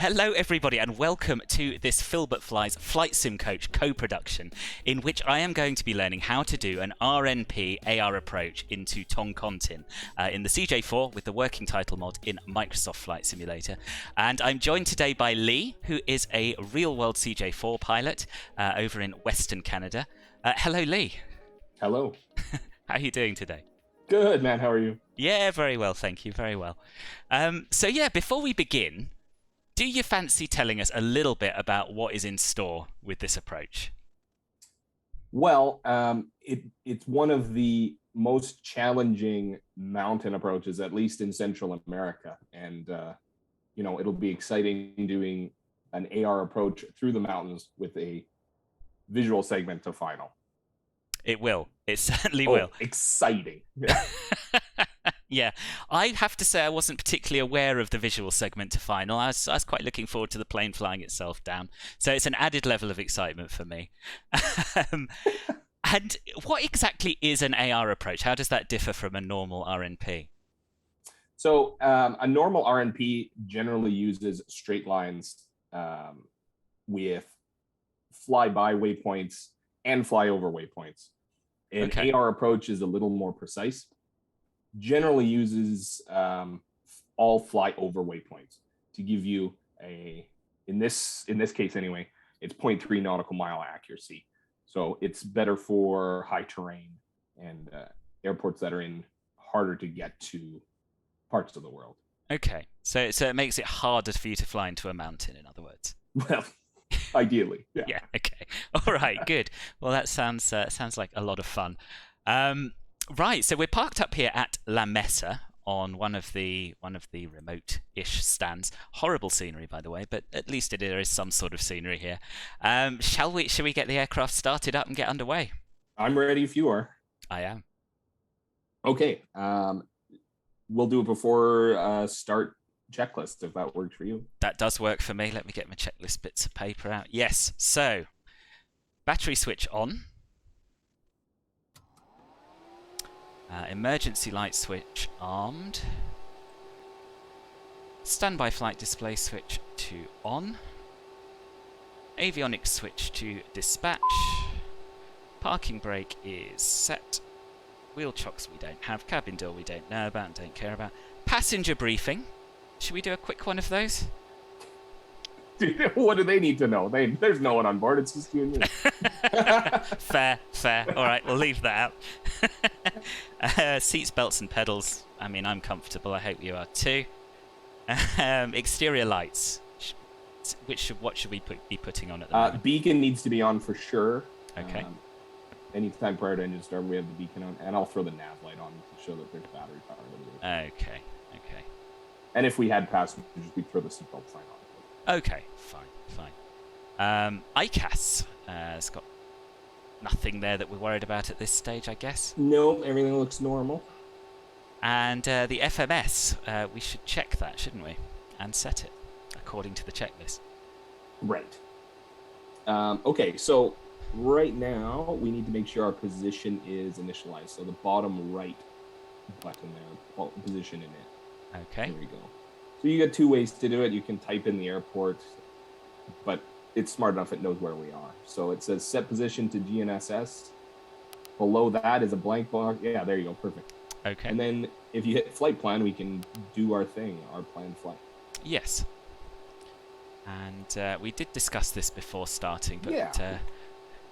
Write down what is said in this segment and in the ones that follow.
Hello, everybody, and welcome to this FilbertFlies Flight Sim Coach co-production, in which I am going to be learning how to do an RNP AR approach into Toncontín in the CJ4 with the working title mod in Microsoft Flight Simulator. And I'm joined today by Leigh, who is a real-world CJ4 pilot over in Western Canada. Hello, Leigh. Hello. How are you doing today? Good, man. How are you? Yeah, very well, thank you. Very well. So yeah, before we begin, do you fancy telling us a little bit about what is in store with this approach? Well, it's one of the most challenging mountain approaches, at least in Central America. And, it'll be exciting doing an AR approach through the mountains with a visual segment to final. It will. It certainly will. Exciting. Yeah, I have to say I wasn't particularly aware of the visual segment to final. I was quite looking forward to the plane flying itself down. So it's an added level of excitement for me. And what exactly is an AR approach? How does that differ from a normal RNP? So a normal RNP generally uses straight lines with fly-by waypoints and fly-over waypoints. An AR approach is a little more precise. Generally uses all fly-over waypoints to give you in this case anyway, it's 0.3 nautical mile accuracy. So it's better for high terrain and airports that are in harder to get to parts of the world. Okay, so it makes it harder for you to fly into a mountain, in other words. Well, ideally, yeah. Yeah. Okay. All right. Good. Well, that sounds like a lot of fun. Right, so we're parked up here at La Mesa on one of the remote-ish stands. Horrible scenery, by the way, but at least there is some sort of scenery here. Shall we get the aircraft started up and get underway? I'm ready if you are. I am. Okay. We'll do it before start checklist, if that works for you. That does work for me. Let me get my checklist bits of paper out. Yes, so battery switch on. Emergency light switch armed. Standby flight display switch to on. Avionics switch to dispatch. Parking brake is set. Wheel chocks we don't have. Cabin door we don't know about and don't care about. Passenger briefing. Should we do a quick one of those? Dude, what do they need to know? There's no one on board. It's just you and me. Fair. All right, we'll leave that out. Seats, belts, and pedals. I mean, I'm comfortable. I hope you are too. Exterior lights. What should we be putting on at the moment? Beacon needs to be on for sure. Okay. Anytime prior to engine start, we have the beacon on, and I'll throw the nav light on to show that there's battery power. Okay. And if we had passengers, we'd throw the seatbelt sign on. Okay, fine. ICAS has got nothing there that we're worried about at this stage, I guess. No, everything looks normal. And the FMS, we should check that, shouldn't we? And set it according to the checklist. Right. Okay, so right now we need to make sure our position is initialized. So the bottom right button there, position in it. Okay. There we go. So you got two ways to do it. You can type in the airport, but it's smart enough it knows where we are. So it says set position to GNSS. Below that is a blank box. Yeah, there you go. Perfect. Okay. And then if you hit flight plan, we can do our thing, our planned flight. Yes. And we did discuss this before starting, but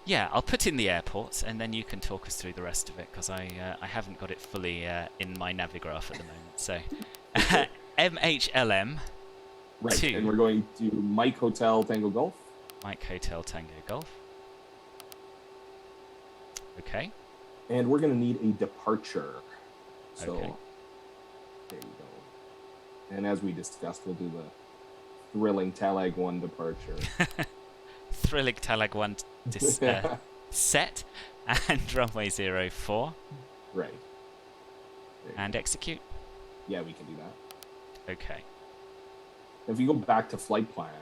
yeah, I'll put in the airports and then you can talk us through the rest of it because I haven't got it fully in my Navigraph at the moment. So MHLM. Right, 2. And we're going to Mike Hotel Tango Golf. Mike Hotel Tango Golf. Okay. And we're going to need a departure. So okay. There you go. And as we discussed, we'll do the thrilling Talag 1 departure. Thrilling Talag 1 set and runway 04. Right. And execute. Yeah, we can do that. Okay. If you go back to flight plan,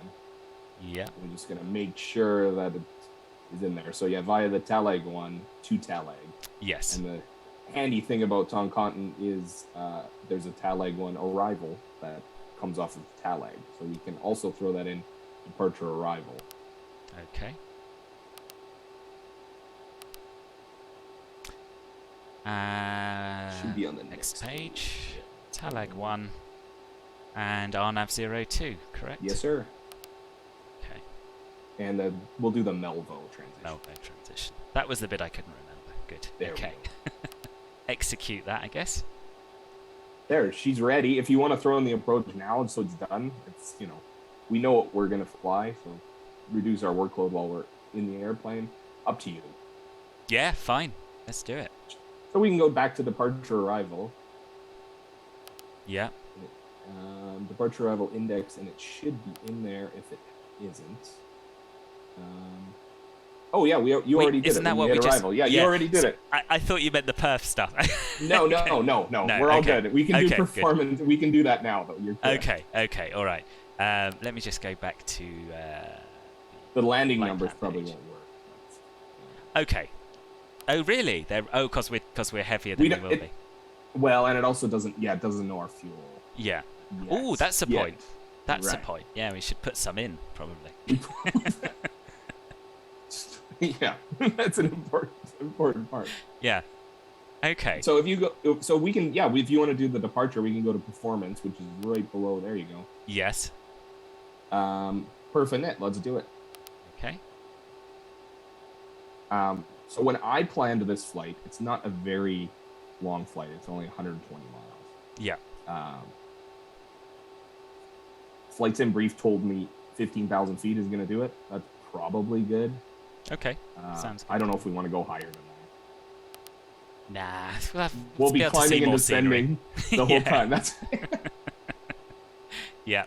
yeah, we're just going to make sure that it is in there. So yeah, via the Talag 1 to Talag. Yes. And the handy thing about Toncontín is there's a Talag 1 arrival that comes off of TALAG. So we can also throw that in departure arrival. Okay. Should be on the next page. TALAG 1 and RNAV 02, correct? Yes, sir. Okay. And we'll do the Melvo transition. Melvo transition. That was the bit I couldn't remember. Good. There okay. Execute that, I guess. There, she's ready. If you want to throw in the approach now, so it's done. It's, you know, we know what we're gonna fly, so reduce our workload while we're in the airplane. Up to you. Yeah, fine. Let's do it. So we can go back to departure arrival. Yeah. Departure arrival index, and it should be in there if it isn't. Oh yeah, you already did it. Isn't that what we just? Arrival. Yeah, you already did it. I thought you meant the perf stuff. No. We're all good. We can do performance. Good. We can do that now, though. You're correct. Okay, all right. Let me just go back to the landing numbers probably won't work. Okay. Oh really? Because we're heavier than we will be. Well, and it also doesn't. Yeah, it doesn't know our fuel. Yeah. Oh, that's a point. That's a point. Yeah, we should put some in probably. Yeah, that's an important part. Yeah. Okay. So if you go, so we can, yeah, if you want to do the departure, we can go to performance, which is right below. There you go. Yes. Perf init. Let's do it. Okay. So when I planned this flight, it's not a very long flight. It's only 120 miles. Yeah. Flight Sim Brief told me 15,000 feet is going to do it. That's probably good. Okay. Sounds good. I don't know if we want to go higher than that. Nah. We'll be climbing and descending the whole time. That's yeah.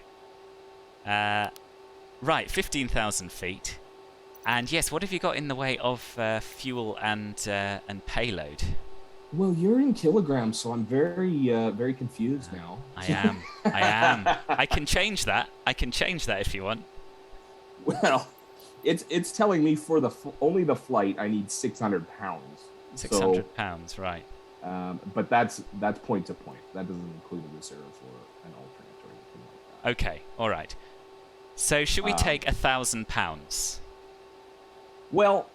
Right, 15,000 feet. And yes, what have you got in the way of fuel and payload? Well, you're in kilograms, so I'm very confused now. I am. I can change that. If you want. Well, it's telling me for only the flight I need 600 pounds. 600 pounds, right? But that's point to point. That doesn't include a reserve or an alternate or anything like that. Okay, all right. So should we take 1,000 pounds? Well,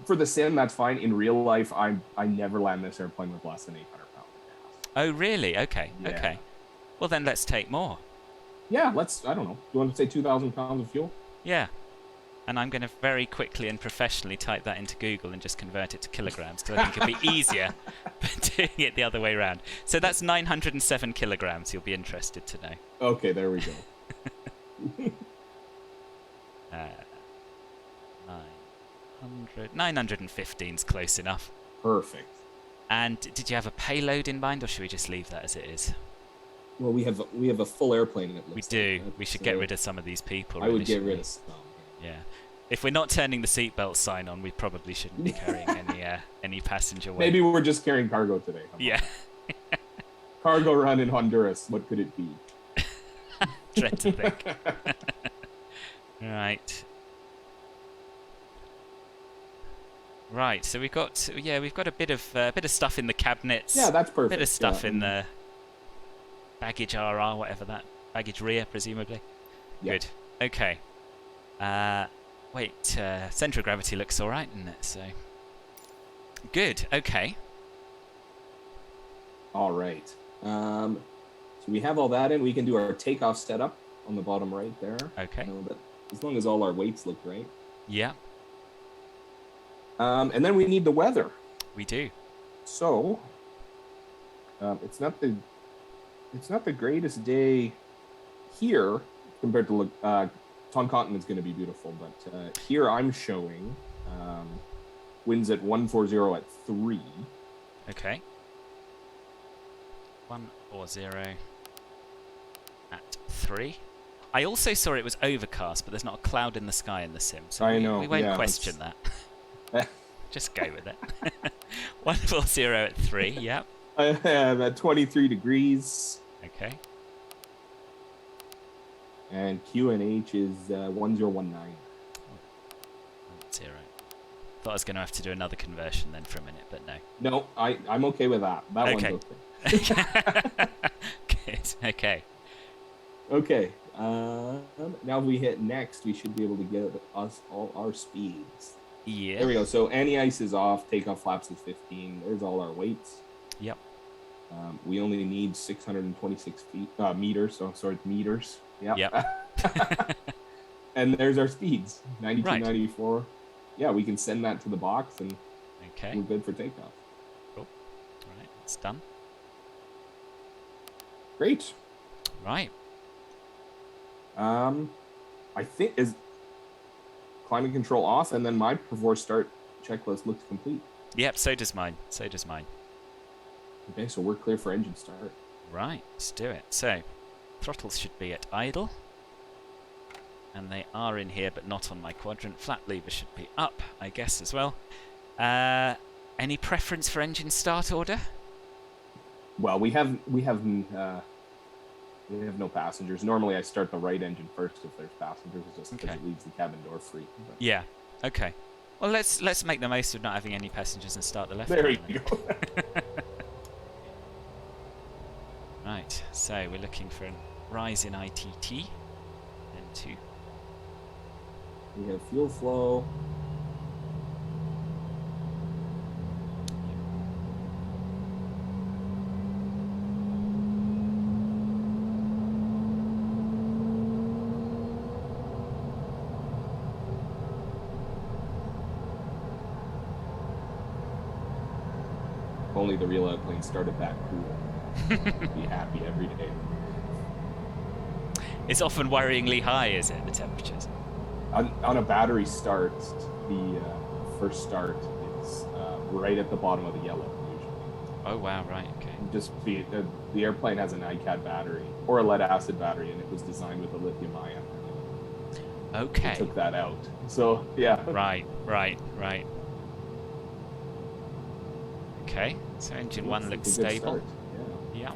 for the sim, that's fine. In real life, I never land this airplane with less than 800 pounds of gas. Oh, really? Okay, yeah. Okay. Well, then let's take more. Yeah, I don't know. You want to say 2,000 pounds of fuel? Yeah. And I'm going to very quickly and professionally type that into Google and just convert it to kilograms, because I think it'll be easier doing it the other way around. So that's 907 kilograms, you'll be interested to know. Okay, there we go. 915 is close enough. Perfect. And did you have a payload in mind, or should we just leave that as it is? Well, we have a full airplane. It looks like. We should get rid of some of these people. I would get rid of some. Yeah. If we're not turning the seatbelt sign on, we probably shouldn't be carrying any passenger weight. Maybe we're just carrying cargo today. Yeah. Cargo run in Honduras. What could it be? Dread to think. Right. Right. So we've got a bit of stuff in the cabinets. Yeah, that's perfect. Bit of stuff in the baggage RR, whatever that baggage rear, presumably. Yep. Good. Okay. Wait. Center of gravity looks all right, doesn't it? So. Good. Okay. All right. So we have all that in. We can do our takeoff setup on the bottom right there. Okay. But as long as all our weights look right. Yeah. And then we need the weather. We do. So it's not the greatest day here compared to Toncontín is going to be beautiful, but here I'm showing winds at 140 at 3. Okay. 140 at 3. I also saw it was overcast, but there's not a cloud in the sky in the sim, so we won't question that. Just go with it. 140 at 3, yep. I have at 23 degrees. Okay. And QNH is 1019. 10. Thought I was going to have to do another conversion then for a minute, but no. No, I'm okay with that. That okay. one's okay. Good. Okay. Okay. Now if we hit next, we should be able to get us all our speeds. Yeah. There we go. So anti-ice is off. Takeoff flaps is 15. There's all our weights. Yep. We only need 626 meters. So sorry, meters. Yep. And there's our speeds. 92, Right. 94. Yeah, we can send that to the box and Okay. we're good for takeoff. Cool. All right, it's done. Great. Right. I think is climate control off, and then my before start checklist looks complete. Yep, so does mine. So does mine. Okay, so we're clear for engine start. Right, let's do it. So, throttles should be at idle. And they are in here, but not on my quadrant. Flat lever should be up, I guess, as well. Any preference for engine start order? Well, we have no passengers. Normally, I start the right engine first if there's passengers, just because it leaves the cabin door free. But Yeah. Okay. Well, let's make the most of not having any passengers and start the left. there you one, go. Right. So we're looking for a rise in ITT and to. We have fuel flow. Only the real airplane started that cool. Be happy every day. It's often worryingly high, is it, the temperatures? On a battery start, the first start is right at the bottom of the yellow usually. Oh wow, right, okay. The airplane has an ICAD battery or a lead acid battery, and it was designed with a lithium ion. Okay. We took that out. So yeah. Right. Okay, so engine one looks stable. Start. Yeah. Yeah.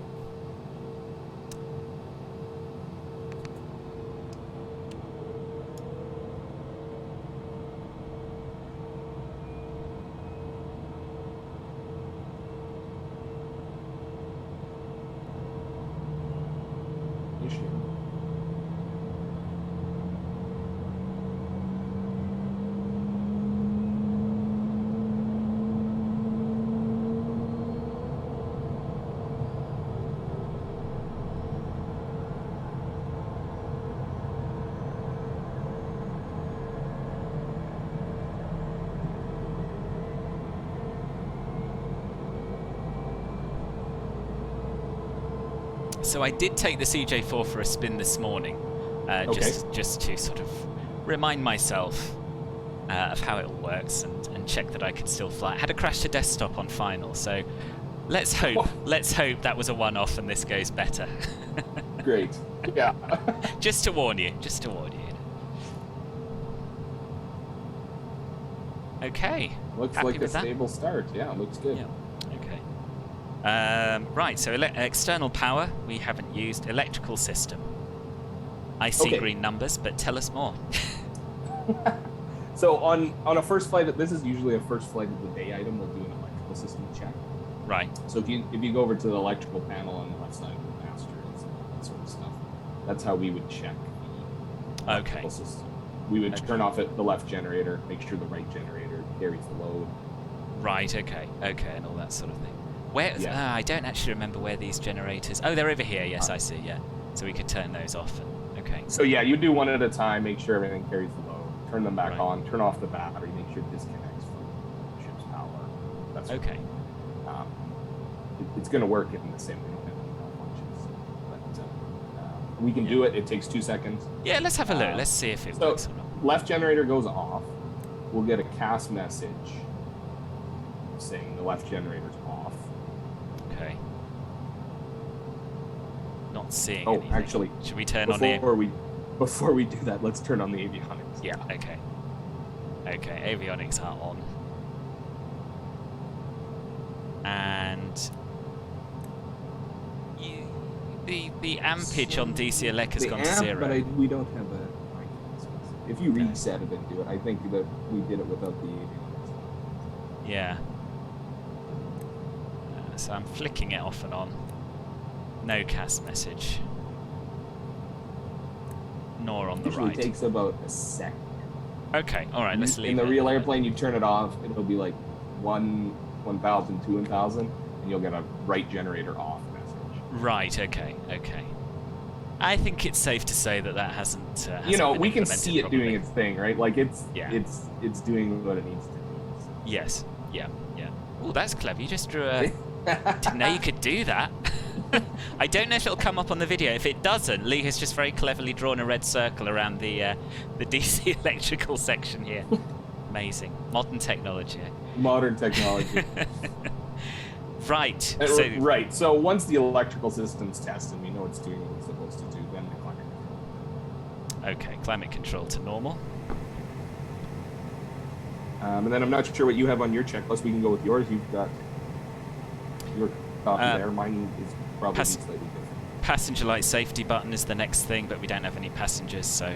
So I did take the CJ4 for a spin this morning, just to sort of remind myself of how it all works and check that I could still fly. I had a crash to desktop on final, so let's hope that was a one-off and this goes better. Great. Yeah. Just to warn you. Okay. Looks Happy like a with that? stable start. Yeah, looks good. Yeah. Okay. Right, so external power we haven't used. Electrical system. I see green numbers, but tell us more. So on a first flight, this is usually a first flight of the day item. We'll do an electrical system check. Right. So if you go over to the electrical panel on the left side of the master and that sort of stuff, that's how we would check the electrical system. We would turn off the left generator, make sure the right generator carries the load. Right. Okay, and all that sort of thing. Where? I don't actually remember where these generators. Oh, they're over here. Yes, I see. Yeah. So we could turn those off. Okay. So yeah, you do one at a time. Make sure everything carries the load. Turn them back on. Turn off the battery. Make sure it disconnects from the ship's power. That's okay. It's going to work in the same way. But we can do it. It takes 2 seconds. Yeah, let's have a look. Let's see if it works or not. Left generator goes off. We'll get a CAS message saying the left generator's off. Okay. Not seeing. Oh, anything. actually, should we turn on the? Before we do that, let's turn on the avionics. Yeah. Okay. Okay. Avionics are on. And the ampage on DC elec has gone to 0. But we don't have a. If you reset it and do it, I think that we did it without the avionics. Yeah. So I'm flicking it off and on. No CAS message. nor on the Usually right? takes about a second. Okay, all right, let's leave In the it. real airplane, you turn it off, it'll be like 1,000, 2,000, and you'll get a right generator off message. Right, okay. I think it's safe to say that hasn't You know, been we can implemented see it properly. doing its thing, right? Like it's doing what it needs to do. Yes, yeah. Oh, that's clever. You just drew a... Didn't know you could do that. I don't know if it'll come up on the video. If it doesn't, Leigh has just very cleverly drawn a red circle around the DC electrical section here. Amazing. Modern technology. Modern technology. Right. Right. So once the electrical system's tested and we know it's doing what it's supposed to do, then the climate control. Okay, climate control to normal. And then I'm not sure what you have on your checklist. We can go with yours. You've got your copy there. Mine is probably slightly different. Passenger light safety button is the next thing, but we don't have any passengers, so...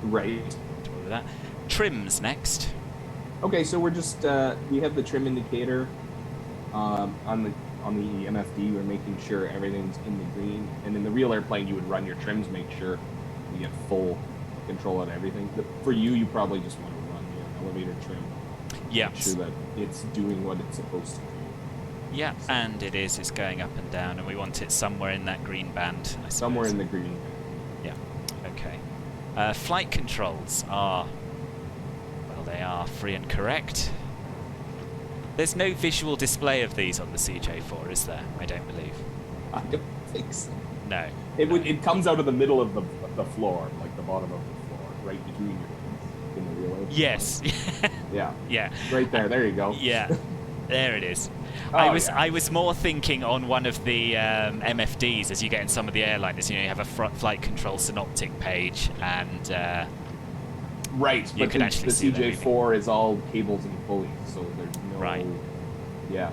Right. With that. Trims next. Okay, so we're just we have the trim indicator on the MFD. We're making sure everything's in the green, and in the real airplane, you would run your trims, make sure you get full control of everything. For you probably just want to run your elevator trim. Yeah. Make sure that it's doing what it's supposed to do. Yeah, and it is. It's going up and down, and we want it somewhere in that green band, I suppose. Somewhere in the green band. Yeah. Okay. Flight controls are... Well, they are free and correct. There's no visual display of these on the CJ4, is there? I don't believe. I don't think so. No. It comes out of the middle of the floor, like the bottom of the floor, right between your legs in the real airplane. Yes. Yeah. Yeah. Right there. There you go. Yeah. There it is. Oh, I was more thinking on one of the MFDs, as you get in some of the airliners. You know, you have a flight control synoptic page, and right. You but can actually see the CJ4 is all cables and pulleys, so there's no. Right. Yeah.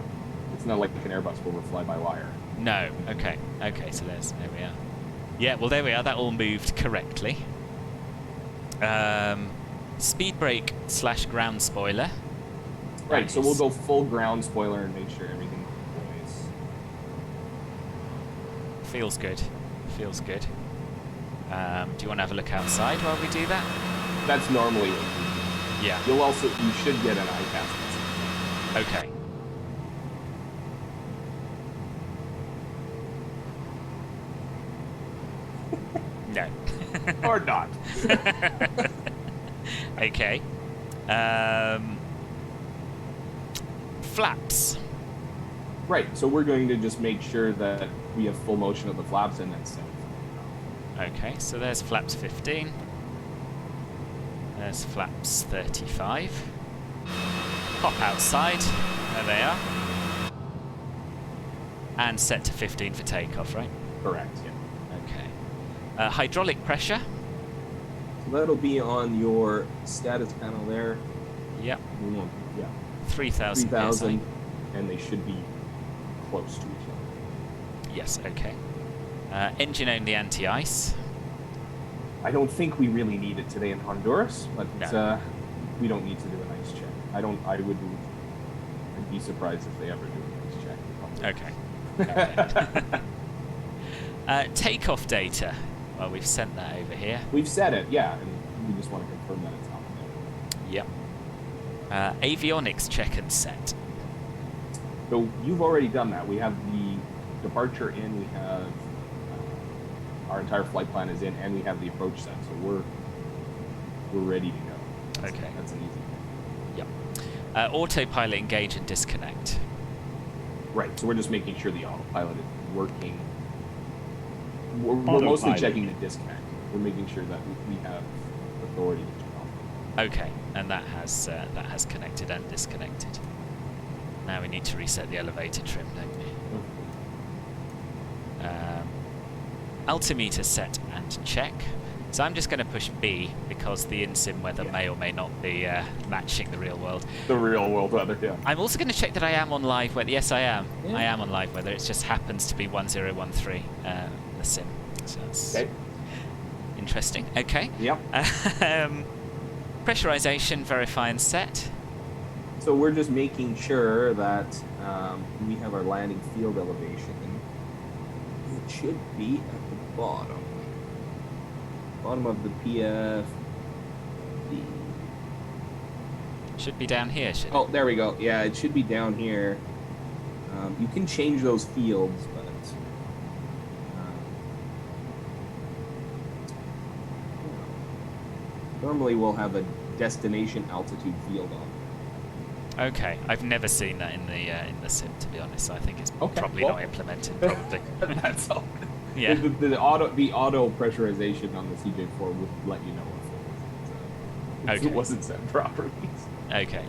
It's not like an Airbus where we're fly by wire. No. Okay. Okay. So there we are. Yeah. Well, there we are. That all moved correctly. Speed brake / ground spoiler. Right, so we'll go full ground spoiler and make sure everything deploys. Feels good. Feels good. Do you want to have a look outside while we do that? That's normally what you do. Yeah. You should get an ICAS message. Okay. No. Or not. Okay. Flaps. Right, so we're going to just make sure that we have full motion of the flaps and then set. Okay, so there's flaps 15. There's flaps 35. Pop outside. There they are. And set to 15 for takeoff, right? Correct, yeah. Okay. Hydraulic pressure. So that'll be on your status panel there. Yep. Yeah. 3,000 3,000, and they should be close to each other. Yes, okay. Engine only anti-ice. I don't think we really need it today in Honduras, but No. We don't need to do an ice check. I'd be surprised if they ever do an ice check. Okay. Takeoff data. Well, we've sent that over here. We've set it, yeah, and we just want to confirm that it's on there. Yep. Avionics check and set. So you've already done that. We have the departure in, we have our entire flight plan is in, and we have the approach set. So we're ready to go. Okay. That's an easy thing. Yep. Autopilot engage and disconnect. Right. So we're just making sure the autopilot is working. We're mostly checking the disconnect. We're making sure that we have authority to turn off. Okay, and that has connected and disconnected. Now we need to reset the elevator trim, don't we? Altimeter set and check. So I'm just going to push B because the in-sim weather may or may not be matching the real world. The real world weather, yeah. I'm also going to check that I am on live weather. Yes, I am. Yeah. I am on live weather. It just happens to be 1013, the sim. So that's interesting. Okay. Yep. Pressurization, verify and set. So we're just making sure that we have our landing field elevation. It should be at the bottom. Bottom of the PF. Should be down here, should it? Oh, there we go. Yeah, it should be down here. You can change those fields, but normally we'll have a destination altitude field on. Okay, I've never seen that in the sim, to be honest. I think it's probably not implemented. Probably. That's all. Yeah. The auto pressurization on the CJ4 would let you know if it wasn't set properly. Okay.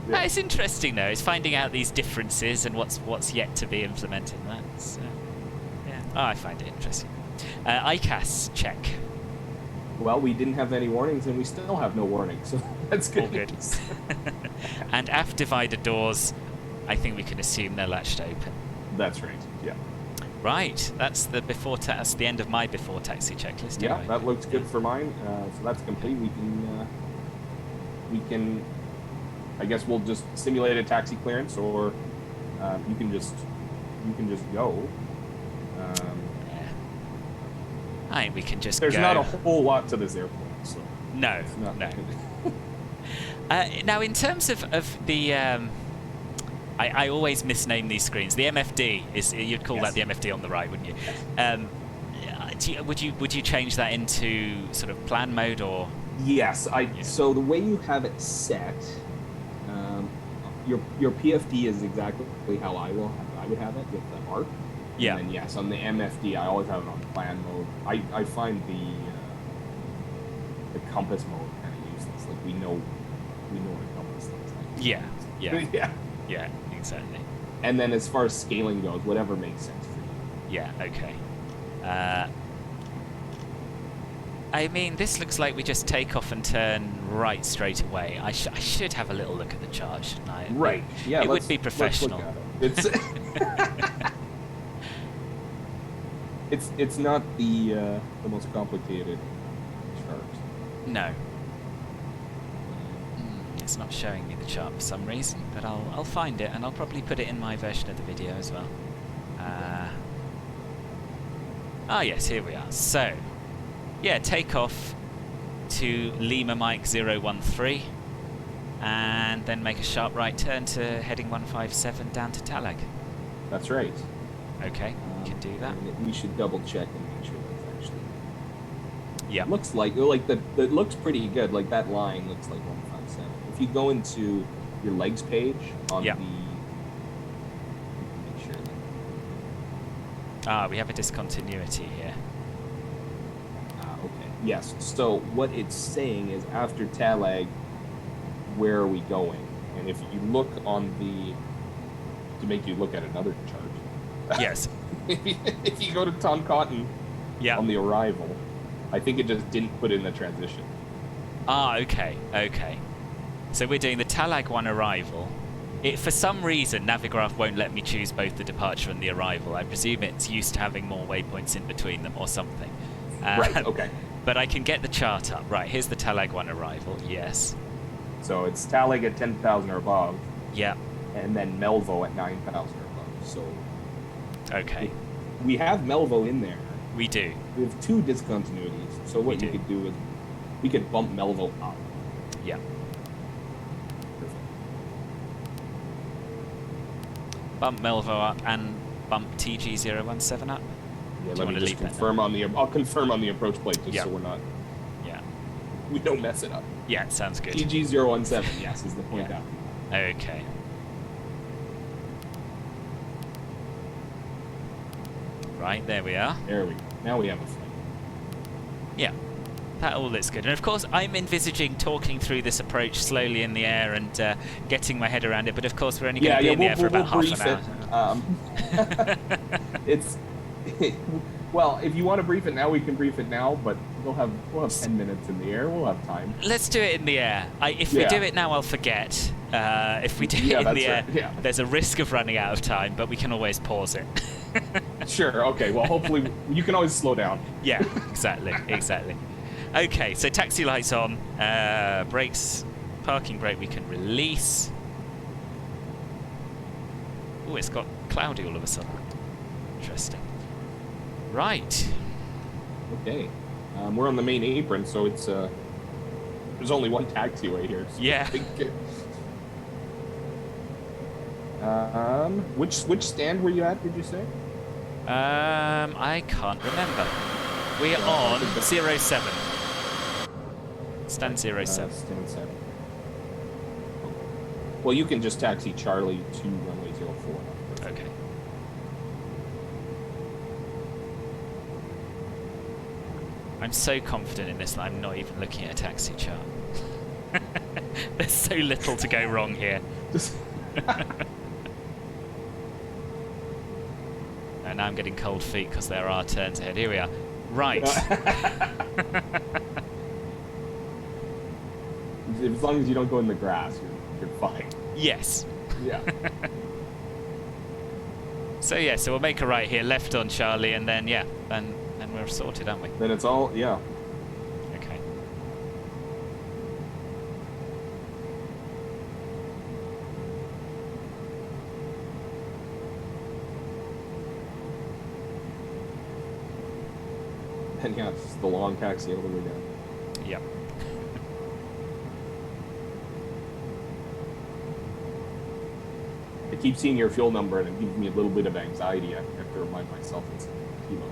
Yeah. It's interesting though. It's finding out these differences and what's yet to be implemented. That's yeah. Oh, I find it interesting. ICAS check. Well, we didn't have any warnings, and we still have no warnings, so that's good. All good. And aft divider doors, I think we can assume they're latched open. That's right. Yeah. Right. That's that's the end of my before taxi checklist. Yeah, anyway. that looks good for mine. So that's complete. We can. I guess we'll just simulate a taxi clearance, or you can just go. I think we can just There's go. not a whole lot to this airport, so No. Now, in terms of the, I always misname these screens. The MFD you'd call that the MFD on the right, wouldn't you? Would you change that into sort of plan mode or? Yes, So the way you have it set, your PFD is exactly how I would have it with the arc. Yeah. And then yes, on the MFD, I always have it on plan mode. I find the compass mode kind of useless. Like we know what a compass looks like. Yeah, exactly. And then as far as scaling goes, whatever makes sense for you. Yeah. Okay. I mean, this looks like we just take off and turn right straight away. I should have a little look at the chart, shouldn't I? Right. Yeah. It would be professional. Let's look at it. It's not the most complicated chart. No. It's not showing me the chart for some reason, but I'll find it and I'll probably put it in my version of the video as well. Yes, here we are. So, yeah, takeoff to Lima Mike 013 and then make a sharp right turn to heading 157 down to Talag. That's right. Okay, we can do that. We should double check and make sure that's actually. Yeah. It looks like that looks pretty good. Like that line looks like 157. If you go into your legs page on the. Make sure that. We have a discontinuity here. Okay. Yes. So what it's saying is after Talag, where are we going? And if you look on to make you look at another chart. Yes. If you go to Toncontín on the arrival, I think it just didn't put in the transition. Okay. So we're doing the Talag 1 arrival. For some reason, Navigraph won't let me choose both the departure and the arrival. I presume it's used to having more waypoints in between them or something. Right, okay. But I can get the chart up. Right, here's the Talag 1 arrival, yes. So it's Talag at 10,000 or above. Yeah. And then Melvo at 9,000 or above. So. Okay. We have Melvo in there. We do. We have 2 discontinuities. So what you could do is we could bump Melvo up. Yeah. Perfect. Bump Melvo up and bump TG017 up. Yeah, let me just confirm on the. I'll confirm on the approach plate just so we're not. Yeah. We don't mess it up. Yeah, sounds good. TG017, yes, is the point out. Okay. Right, there we are. There we go. Now we have a flight. Yeah, that all looks good. And of course, I'm envisaging talking through this approach slowly in the air and getting my head around it. But of course, we're only going to be in the air for about half an hour. It's well, if you want to brief it now, we can brief it now. But we'll have 10 minutes in the air. We'll have time. Let's do it in the air. If we do it now, I'll forget. If we do it in the air, there's a risk of running out of time, but we can always pause it. Sure. Okay. Well, hopefully you can always slow down. Yeah. Exactly. Okay. So taxi lights on. Brakes. Parking brake. We can release. Oh, it's got cloudy all of a sudden. Interesting. Right. Okay. We're on the main apron, so it's there's only one taxiway here. So Yeah. Which stand were you at? Did you say? I can't remember. We're on 07. Stand 07. Stand 7. Well, you can just taxi Charlie to runway 04. Okay. I'm so confident in this that I'm not even looking at a taxi chart. There's so little to go wrong here. And now I'm getting cold feet because there are turns ahead. Here we are. Right. As long as you don't go in the grass, you're fine. Yes. Yeah. So we'll make a right here, left on Charlie, and then and we're sorted, aren't we? Then it's all Okay. And yeah, it's the long taxi all the way down. Yep. I keep seeing your fuel number, and it gives me a little bit of anxiety. I have to remind myself it's kilos.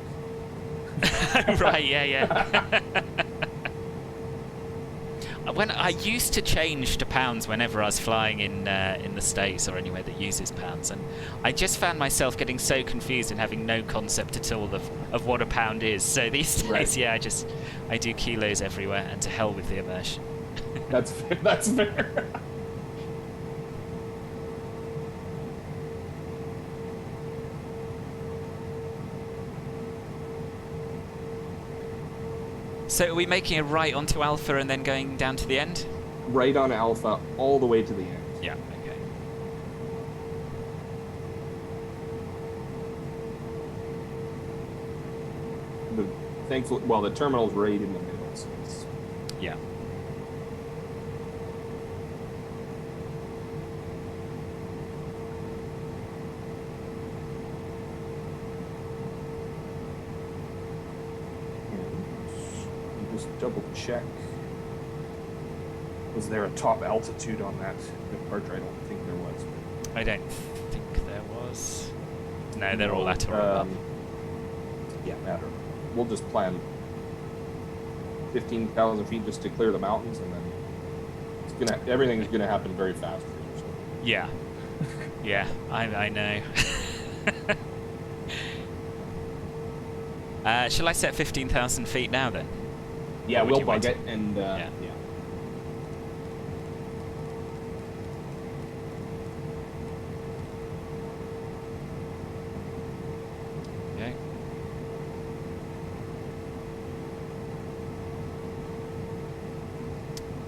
Right, yeah. When I used to change to pounds whenever I was flying in the States or anywhere that uses pounds, and I just found myself getting so confused and having no concept at all of what a pound is. So these days, right. I do kilos everywhere, and to hell with the immersion. That's fair. So are we making a right onto Alpha and then going down to the end? Right on Alpha, all the way to the end. Yeah, okay. The terminal's right in the middle, so it's... Yeah. Just double check. Was there a top altitude on that departure? I don't think there was. I don't think there was. No, they're all at or above. Yeah, matter. We'll just plan 15,000 feet just to clear the mountains, and then everything's gonna happen very fast for you. So. Yeah. Yeah, I know. Shall I set 15,000 feet now then? Yeah, Or would we'll you bug wait? it, and Yeah. Okay.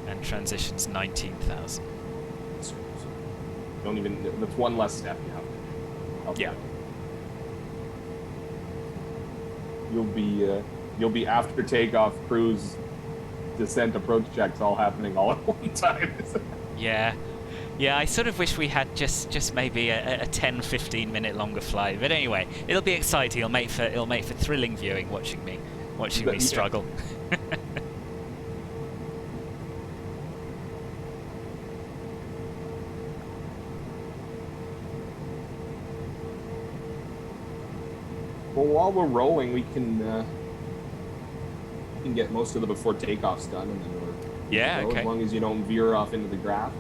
And transitions 19,000. So don't even. That's one less step you have to do. Yeah. You'll be after takeoff, cruise, descent, approach checks all happening all at one time. Yeah. Yeah, I sort of wish we had just maybe a 10-15 minute longer flight. But anyway, it'll be exciting. It'll make for thrilling viewing watching me struggle. Well, while we're rolling, we can get most of the before takeoffs done, and then Yeah, okay. as long as you don't veer off into the graph.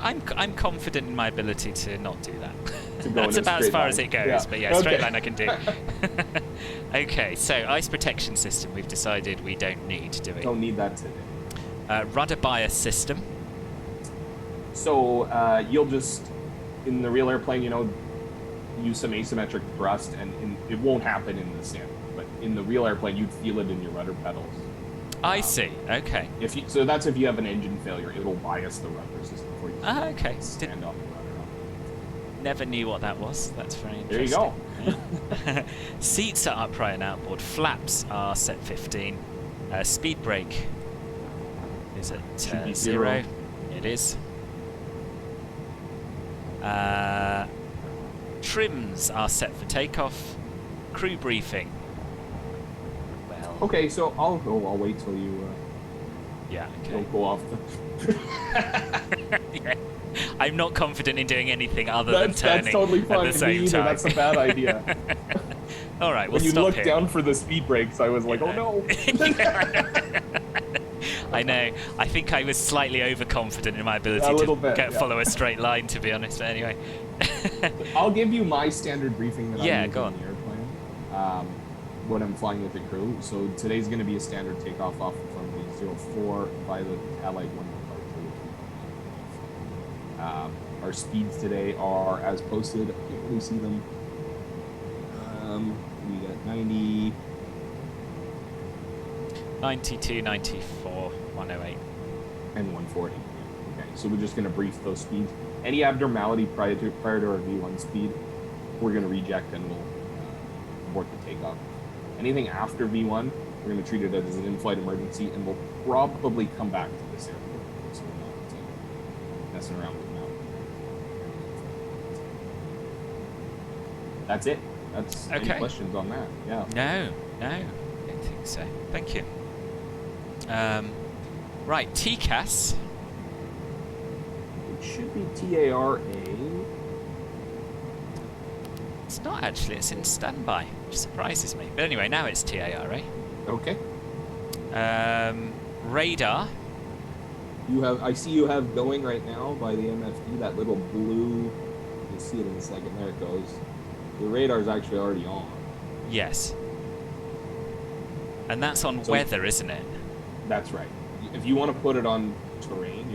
I'm confident in my ability to not do that. To go That's in a about as straight far line. as it goes, Yeah. but yeah, straight Okay. line I can do. Okay, so ice protection system we've decided we don't need, do we? Don't need that today. Rudder bias system. So you'll just, in the real airplane, use some asymmetric thrust, and it won't happen in the sim. But in the real airplane, you'd feel it in your rudder pedals. I see. Okay. So that's if you have an engine failure, it'll bias the rudder system for you. Okay. Stand off the rudder. Never knew what that was. That's very There interesting. you go. Seats are upright and outboard. Flaps are set 15. Speed brake is at Should be 0. zero. It is. Trims are set for takeoff. Crew briefing. Okay, so I'll wait till you Yeah, okay. don't go off the... Yeah. I'm not confident in doing anything other than turning That's totally at fine. the same Me either. time. That's a bad idea. All right, we'll When you stop look here. down for the speed brakes, I was like, oh no. I know. I think I was slightly overconfident in my ability to follow a straight line, to be honest. But anyway. I'll give you my standard briefing that I use go on on. the airplane when I'm flying with the crew. So today's going to be a standard takeoff off from the 04 by the Talag 1 departure. Our speeds today are as posted. I can't really see them. We got 90... 92, 94, 108. And 140. Okay, so we're just going to brief those speeds. Any abnormality prior to our V1 speed, we're going to reject and we'll abort the takeoff. Anything after V1, we're going to treat it as an in-flight emergency, and we'll probably come back to this airport. So we're not messing around with now. That's it. That's okay. Any questions on that? Yeah. No, I don't think so. Thank you. Right, TCAS. It should be TARA. It's not actually, it's in standby, which surprises me. But anyway, now it's TARA. Okay. Radar. I see you have going right now by the MFD, that little blue, you'll see it in a second, there it goes. Your radar's actually already on. Yes. And that's on weather, isn't it? That's right. If you want to put it on terrain,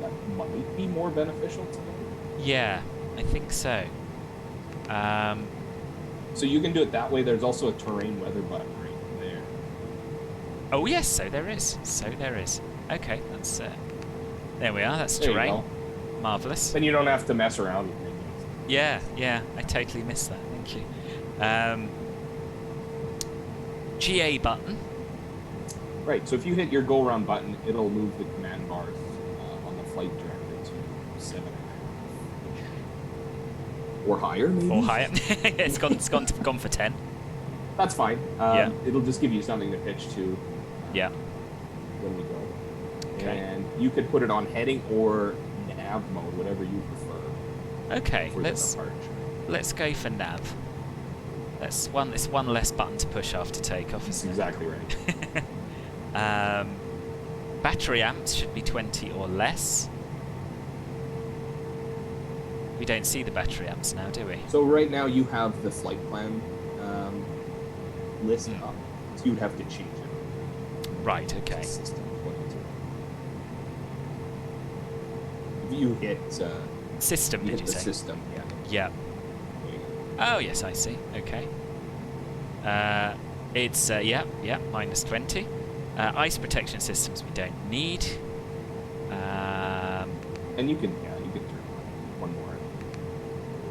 that might be more beneficial to you. Yeah, I think so. So you can do it that way. There's also a terrain weather button right there. Oh yes, so there is. Okay, that's there we are. That's terrain. Marvelous. Then you don't have to mess around with things. Yeah, I totally missed that. Thank you. GA button. Right. So if you hit your go round button, it'll move the command bars on the flight director to 7.5 or higher, maybe. Or higher. It's gone for 10. That's fine. Yeah. It'll just give you something to pitch to. Yeah. When we go. Okay. And you could put it on heading or nav mode, whatever you prefer. Okay. Let's go for nav. It's one less button to push after takeoff. That's exactly right. Battery amps should be 20 or less. We don't see the battery amps now, do we? So right now you have the flight plan list up, so you'd have to change it. Right. Okay. System 22. If you hit system, did you the say? System, yeah. Yeah. Oh yes, I see. Okay. It's minus 20. Ice protection systems we don't need. And you can turn one more.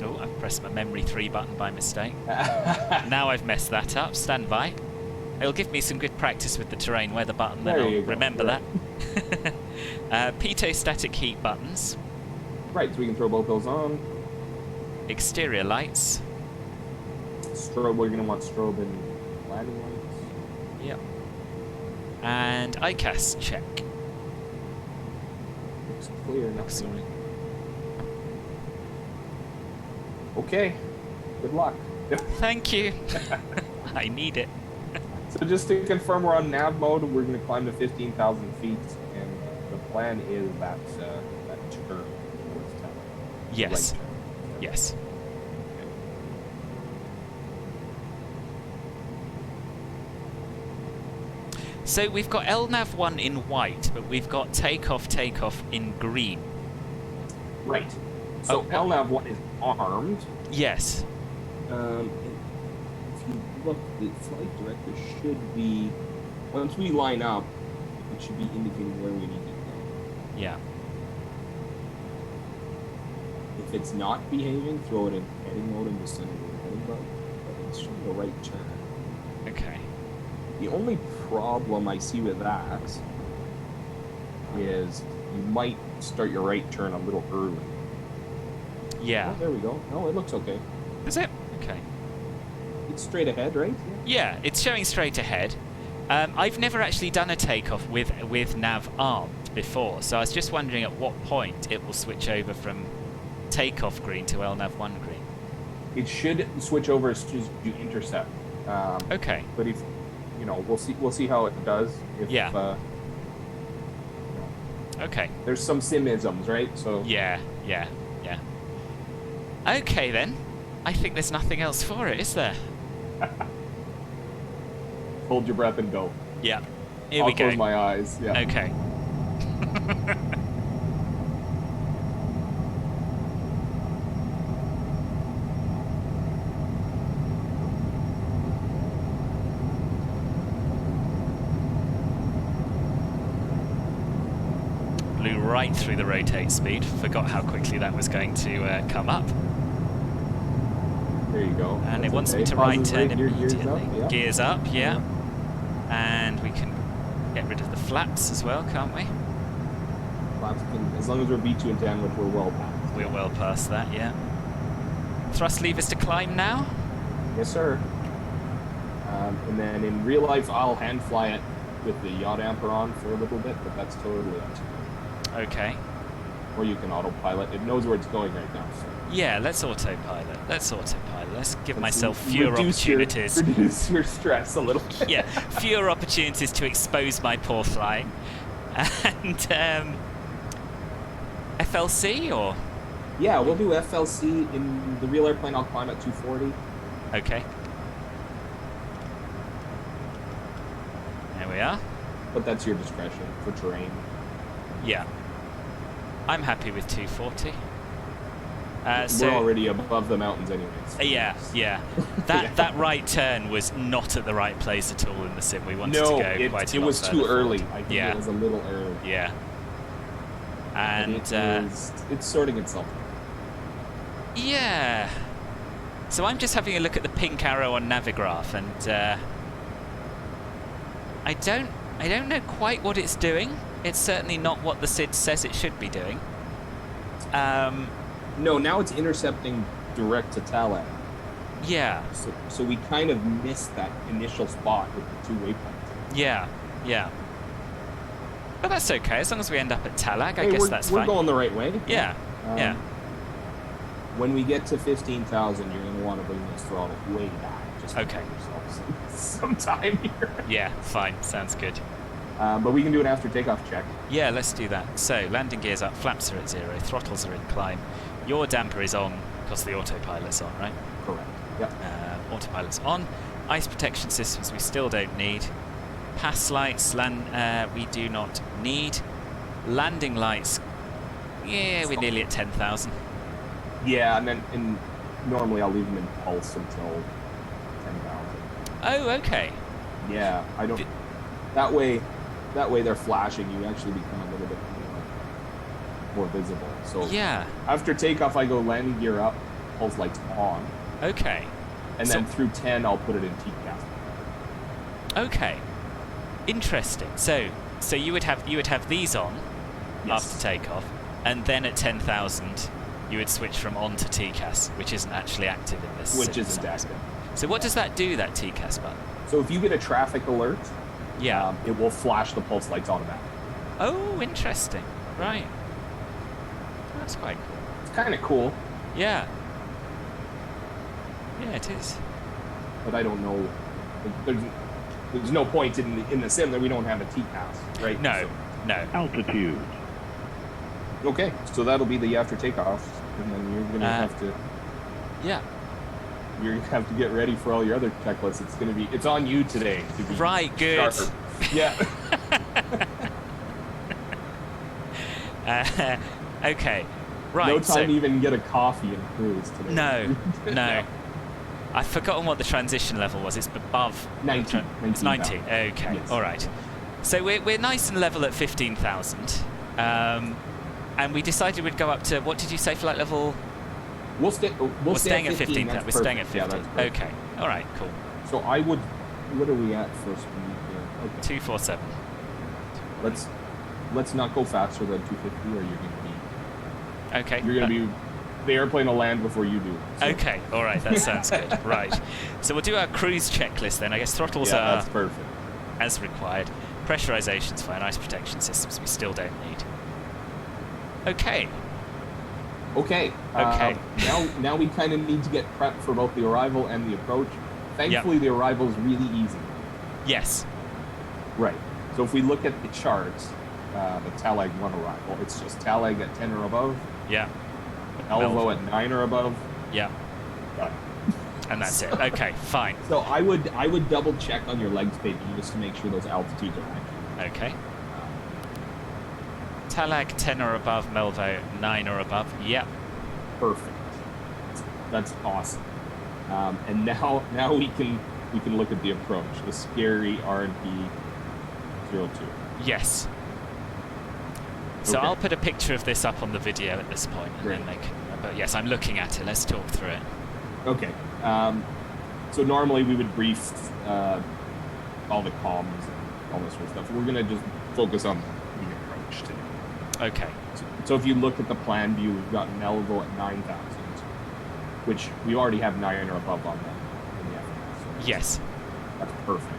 Oh, I've pressed my memory 3 button by mistake. Now I've messed that up. Stand by. It'll give me some good practice with the terrain weather button, then I'll remember that. Pitot static heat buttons. Right, so we can throw both those on. Exterior lights. Strobe, we're going to want strobe and landing lights. Yep. And ICAS check. Looks clear. Excellent. Okay. Good luck. Thank you. I need it. So just to confirm, we're on nav mode. We're going to climb to 15,000 feet, and the plan is that turn. Yes. Right turn. Yes. So we've got LNAV1 in white, but we've got takeoff in green. Right. So LNAV1 is armed. Yes. If you look, the flight director should be, once we line up, it should be indicating where we need to go. Yeah. If it's not behaving, throw it in heading mode and just send it to the heading button. But it's showing the right turn. Okay. The only problem I see with that is you might start your right turn a little early. Yeah. Oh, there we go. No, it looks okay. Is it? Okay. It's straight ahead, right? Yeah, it's showing straight ahead. I've never actually done a takeoff with nav armed before, so I was just wondering at what point it will switch over from takeoff green to LNAV 1 green. It should switch over as soon as you intercept. Okay. But if we'll see how it does. If, okay. There's some sim-isms, right? So yeah. Okay then. I think there's nothing else for it, is there? Hold your breath and go. Yeah. Here I'll we go. close my eyes. Yeah. Okay. Blew right through the rotate speed. Forgot how quickly that was going to come up. There you go. And That's it wants okay. me to right Pauses turn right, gears immediately. up, yeah. Gears up, yeah. And we can get rid of the flaps as well, can't we? Flaps can, as long as we're V2 and 10, which we're well past. We're well past that, yeah. Thrust levers to climb now? Yes, sir. And then in real life, I'll hand fly it with the yaw damper on for a little bit, but that's totally up to you. Okay. Or you can autopilot. It knows where it's going right now. So. Yeah, let's autopilot. Let's give myself Let's fewer opportunities. Reduce your stress a little bit. Yeah, fewer opportunities to expose my poor flying. And FLC or? Yeah, we'll do FLC. In the real airplane, I'll climb at 240. Okay. There we are. But that's your discretion for terrain. Yeah. I'm happy with 240. We're already above the mountains anyways. Yeah. That right turn was not at the right place at all in the sim. We wanted to go quite a lot it was too further early. forward. I think it was a little early. Yeah. And it's sorting itself. Yeah. So I'm just having a look at the pink arrow on Navigraph, and I don't know quite what it's doing. It's certainly not what the SID says it should be doing. No, now it's intercepting direct to Talag. Yeah. So we kind of missed that initial spot with the 2 waypoints. Yeah. But that's okay, as long as we end up at Talag, I guess that's fine. We're going the right way. Yeah. When we get to 15,000, you're going to want to bring this throttle way back. Just to give yourself some time here. Yeah, fine. Sounds good. But we can do an after takeoff check. Yeah, let's do that. So, landing gears up, flaps are at 0, throttles are in climb. Your damper is on because the autopilot's on, right? Correct. Yep. Autopilot's on. Ice protection systems we still don't need. Pass lights, we do not need. Landing lights, yeah, we're nearly at 10,000. Yeah, and normally I'll leave them in pulse until 10,000. Oh, okay. Yeah, I don't. That way they're flashing. You actually become a little bit more visible. So yeah. After takeoff, I go landing gear up, pulse lights on. Okay. And then through 10, I'll put it in TCAS. Okay. Interesting. So you would have these on after takeoff, and then at 10,000 you would switch from on to TCAS, which isn't actually active in this. Which isn't active. So what does that do, that TCAS button? So if you get a traffic alert, it will flash the pulse lights automatically. Oh, interesting. Right. That's quite cool. It's kind of cool. Yeah. Yeah, it is. But I don't know. There's no point in the sim that we don't have a TCAS, right? No. Altitude. Okay, so that'll be the after takeoff, and then you're gonna have to. Yeah. You're gonna have to get ready for all your other checklists. It's on you today to be right. Good. Sharper. Yeah. Okay. Right. No time to even get a coffee and cruise today. No. I've forgotten what the transition level was. It's above 19. It's 90. Okay. Yes. All right. So we're nice and level at 15,000. And we decided we'd go up to, what did you say, flight level? We're staying at 15. We're staying at 15. Yeah, okay. All right. Cool. So what are we at for speed here? Okay. 247. Let's not go faster than 250, or you're going to be. Okay. You're going to be. The airplane will land before you do. So. Okay. All right. That sounds good. Right. So we'll do our cruise checklist then. I guess throttles are. That's perfect. as required. Pressurization's fine. Ice protection systems we still don't need. Okay. Okay. Okay. Now we kind of need to get prepped for both the arrival and the approach. Thankfully, the arrival is really easy. Yes. Right. So if we look at the charts, the TALAG 1 arrival, it's just TALAG at 10 or above. Yeah. Melvo at 9 or above. Yeah. Got it. And that's it. Okay, fine. So I would double check on your legs page just to make sure those altitudes are accurate. Okay. TALAG 10 or above, Melvo 9 or above. Yep. Perfect. That's awesome. And now we can look at the approach, the scary RNP 02. Yes. So Okay. I'll put a picture of this up on the video at this point, and then but yes, I'm looking at it. Let's talk through it. Okay. So normally we would brief all the comms and all this sort of stuff. We're gonna just focus on the approach today. Okay. So if you look at the plan view, we've got Melvo at 9,000, which we already have 9 or above on that in the FMS. So Yes. that's perfect.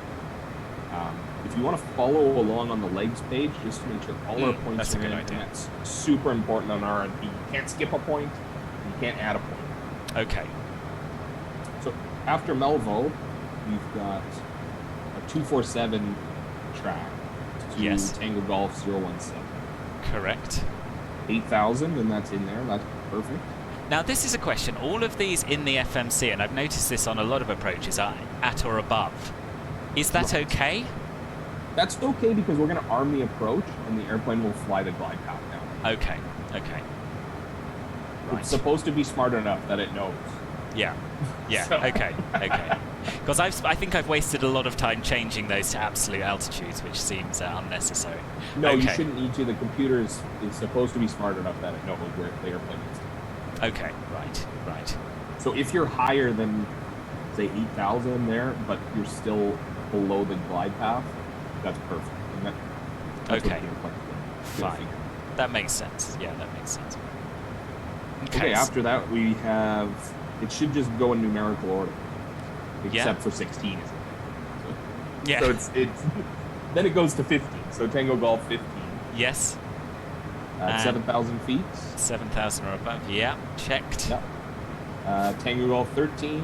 If you want to follow along on the legs page, just to make sure all our points that's a are good in, idea. and that's super important on RNP. You can't skip a point, you can't add a point. Okay. So after Melvo, we've got a 247 track to Yes. Tango Golf 017. Correct. 8,000, and that's in there. That's perfect. Now this is a question. All of these in the FMC, and I've noticed this on a lot of approaches, are at or above. Is that Right. okay? That's okay because we're going to arm the approach, and the airplane will fly the glide path down. Okay. Okay. Right. It's supposed to be smart enough that it knows. Yeah. Yeah. So- Okay. Okay. Because I think I've wasted a lot of time changing those to absolute altitudes, which seems unnecessary. No, you Okay. shouldn't need to. The computer is supposed to be smart enough that it knows where the airplane is. Okay. Right. Right. So if you're higher than, say, 8,000 there, but you're still below the glide path, that's perfect. And that's Okay. what the airplane is gonna Fine. figure. That makes sense. Yeah, that makes sense. Okay, after that we have, it should just go in numerical order, except for 16, isn't it? Yeah. So it's then it goes to 15. So Tango Golf 15, Yes. 7,000 feet. 7,000 or above. Yeah. Checked. Yep. Tango Golf 13.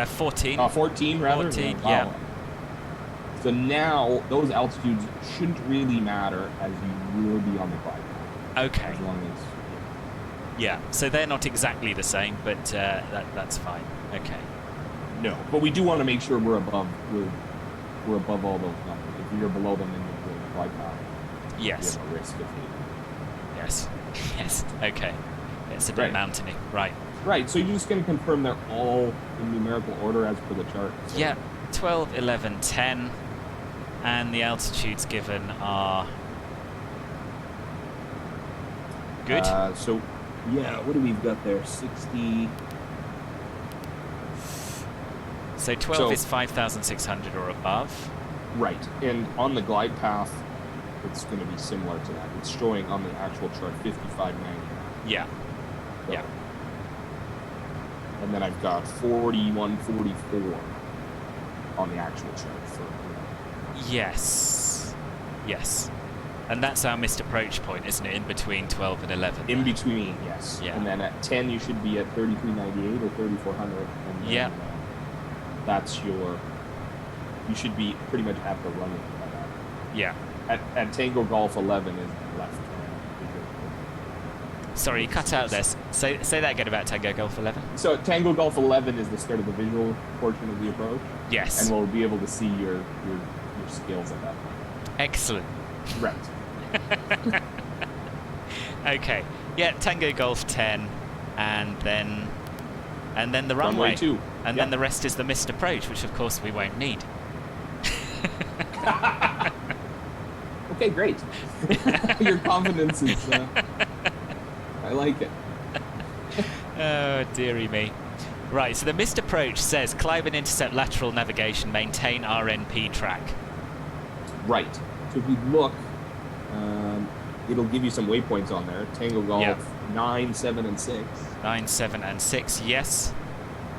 14. 14 rather. 14, Wow. yeah. So now those altitudes shouldn't really matter as you will be on the glide path. Okay. As long as Yeah. So they're not exactly the same, but that's fine. Okay. no, but we do want to make sure we're above all those numbers. If you're below them in the glide path, Yes. you have a risk of hitting. Yes. Yes. Okay. It's a bit Right. mountainy. Right. Right, so you're just going to confirm they're all in numerical order as per the chart. So Yeah. 12, 11, 10. And the altitudes given are good. So, yeah, what do we've got there? 60. So 12 so- is 5,600 or above. Right, and on the glide path, it's going to be similar to that. It's showing on the actual chart 5590. Yeah. So- Yeah. And then I've got 4144 on the actual chart for. Yes. Yes. And that's our missed approach point, isn't it? In between 12 and 11. In between, yes. Yeah. And then at 10, you should be at 3398 or 3400. And then, Yeah. That's your. You should be pretty much at the runway by that. Yeah. At Tango Golf 11 is left. Sorry, you cut out there. Say that again about Tango Golf 11. So Tango Golf 11 is the start of the visual portion of the approach, Yes. and we'll be able to see your skills at that point. Excellent. Right. Okay. Yeah, Tango Golf 10, and then the runway. 2. And then the rest is the missed approach, which of course we won't need. Okay, great. Your confidence is. I like it. Oh, dearie me. Right, so the missed approach says climb and intercept lateral navigation, maintain RNP track. Right. So if you look, it'll give you some waypoints on there. Tango Golf Yeah. 9, 7, and 6. 9, 7, and 6, yes.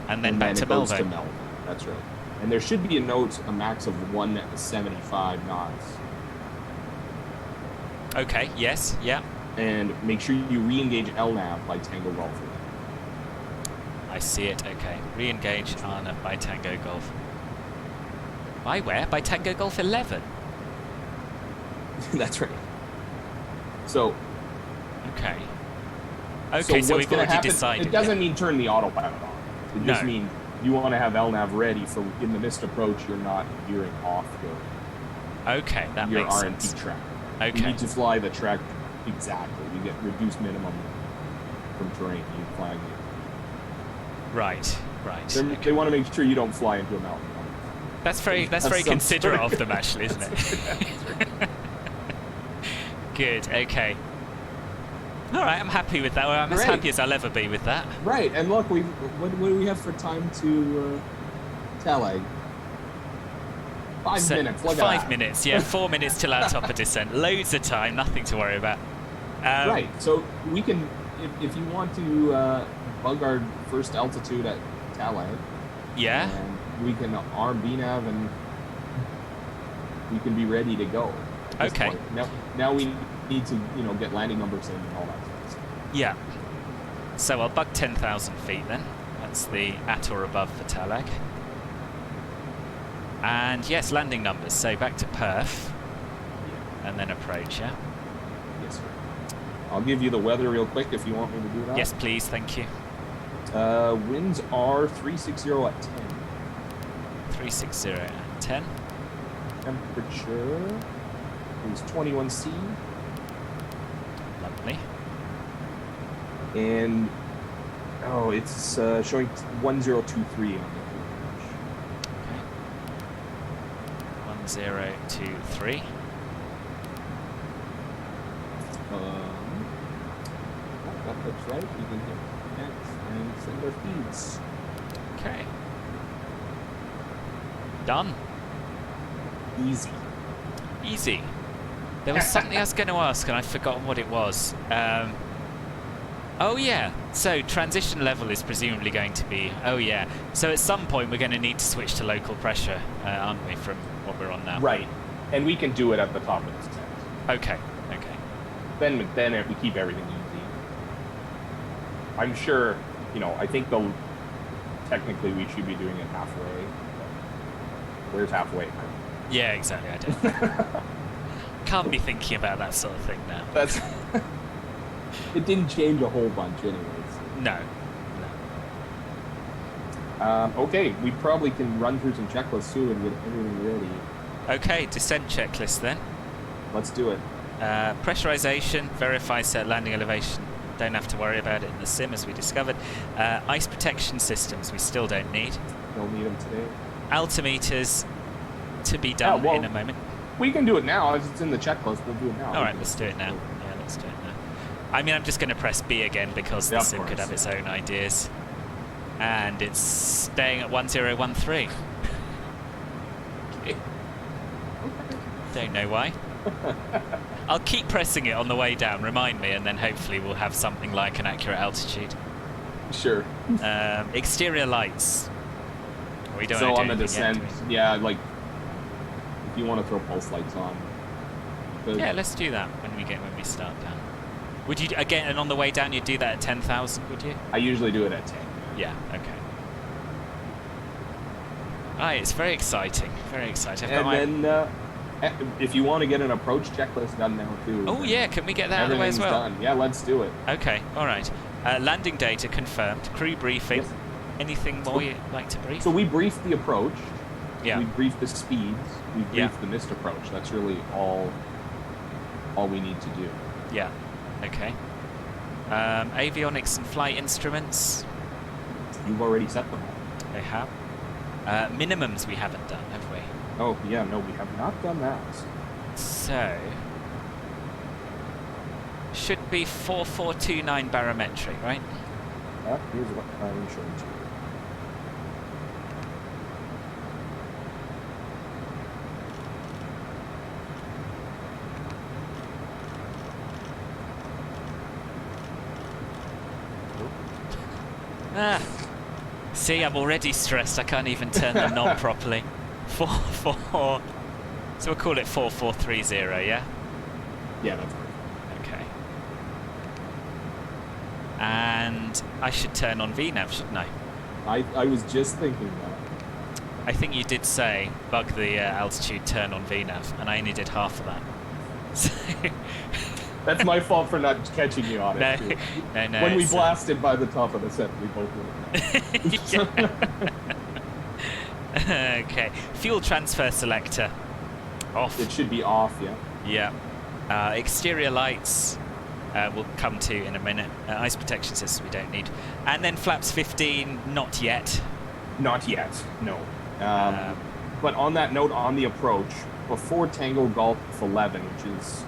And then And back then to it goes Melvo. to Melvo. That's right. And there should be a note, a max of 175 knots. Okay, yes, yeah. And make sure you re-engage LNAV by Tango Golf. I see it, okay. Re-engage RNAV by Tango Golf. By where? By Tango Golf 11? That's right. So... Okay. Okay, so we've already decided. It doesn't mean turn the autopilot on. It just means you want to have LNAV ready for in the missed approach, you're not veering off your RNP track. Okay. You need to fly the track exactly. You get reduced minimum from terrain. You fly it. Right. They want to make sure you don't fly into a mountain. That's very considerate of them, actually, isn't it? Good. Okay. All right, I'm happy with that. Well, I'm as happy as I'll ever be with that. Right, and look, what do we have for time to tally? 5 minutes. Look at 5 minutes, yeah. 4 minutes till our top of descent. Loads of time, nothing to worry about. Right, so we can, if you want to bug our first altitude at Talag. Yeah. And we can arm BNAV and we can be ready to go. Okay. Now we need to, get landing numbers in and all that sort of stuff. Yeah. So I'll bug 10,000 feet then. That's the at or above for Talag. And yes, landing numbers. So back to Perth. Yeah. And then approach, yeah? Yes, sir. I'll give you the weather real quick if you want me to do that. Yes, please. Thank you. Winds are 360 at 10. 360 at 10. Temperature is 21°C. Lovely. And it's showing 1023 on the Okay. 1023. That looks right. You can hit X and send our feeds. Okay. Done. Easy. There was something I was going to ask and I've forgotten what it was. Oh yeah, so transition level is presumably going to be, so at some point we're going to need to switch to local pressure, aren't we, from what we're on now? Right, and we can do it at the top of the descent. Okay. Then we keep everything easy. I'm sure, I think technically we should be doing it halfway. Where's halfway? Yeah, exactly, I don't. Can't be thinking about that sort of thing now. It didn't change a whole bunch anyways. No. Okay, we probably can run through some checklists too and get everything ready. Okay, descent checklist then. Let's do it. Pressurization, verify set landing elevation. Don't have to worry about it in the sim as we discovered. Ice protection systems we still don't need. Don't need them today. Altimeters to be done in a moment. We can do it now. As it's in the checklist, we'll do it now. All right, let's do it now. Yeah, let's do it now. I mean, I'm just going to press B again because the sim could have its own ideas. And it's staying at 1013. Okay. Don't know why. I'll keep pressing it on the way down, remind me, and then hopefully we'll have something like an accurate altitude. Sure. Exterior lights. We don't so on the descent, yeah, like if you want to throw pulse lights on. Yeah, let's do that when we start down. Would you again? And on the way down, you'd do that at 10,000, would you? I usually do it at 10. Yeah. Okay. It's very exciting. Very exciting. And then if you want to get an approach checklist done now too. Oh yeah, can we get that out of the way as well? Done. Yeah, let's do it. Okay. All right. Landing data confirmed. Crew briefing. Yes. Anything more you'd like to brief? So we briefed the approach. Yeah. We briefed the speeds. We briefed the missed approach. That's really all we need to do. Yeah. Okay. Avionics and flight instruments. You've already set them all. They have. Minimums we haven't done, have we? Oh, yeah, no, we have not done that. So, should be 4429 barometric, right? Here's what I'm showing to you. See, I'm already stressed. I can't even turn the knob properly. 4-4. So we'll call it 4430, yeah? Yeah, that's perfect. Okay. And I should turn on VNAV, shouldn't I? I was just thinking that. I think you did say bug the altitude, turn on VNAV, and I only did half of that. So That's my fault for not catching you on it. Too. No. When we blasted by the top of the set, we both went. Okay. Fuel transfer selector off. It should be off, yeah. Yeah. Exterior lights we'll come to in a minute. Ice protection system we don't need. And then flaps 15, not yet. Not yet, no. But on that note, on the approach, before Tango Golf 11, which is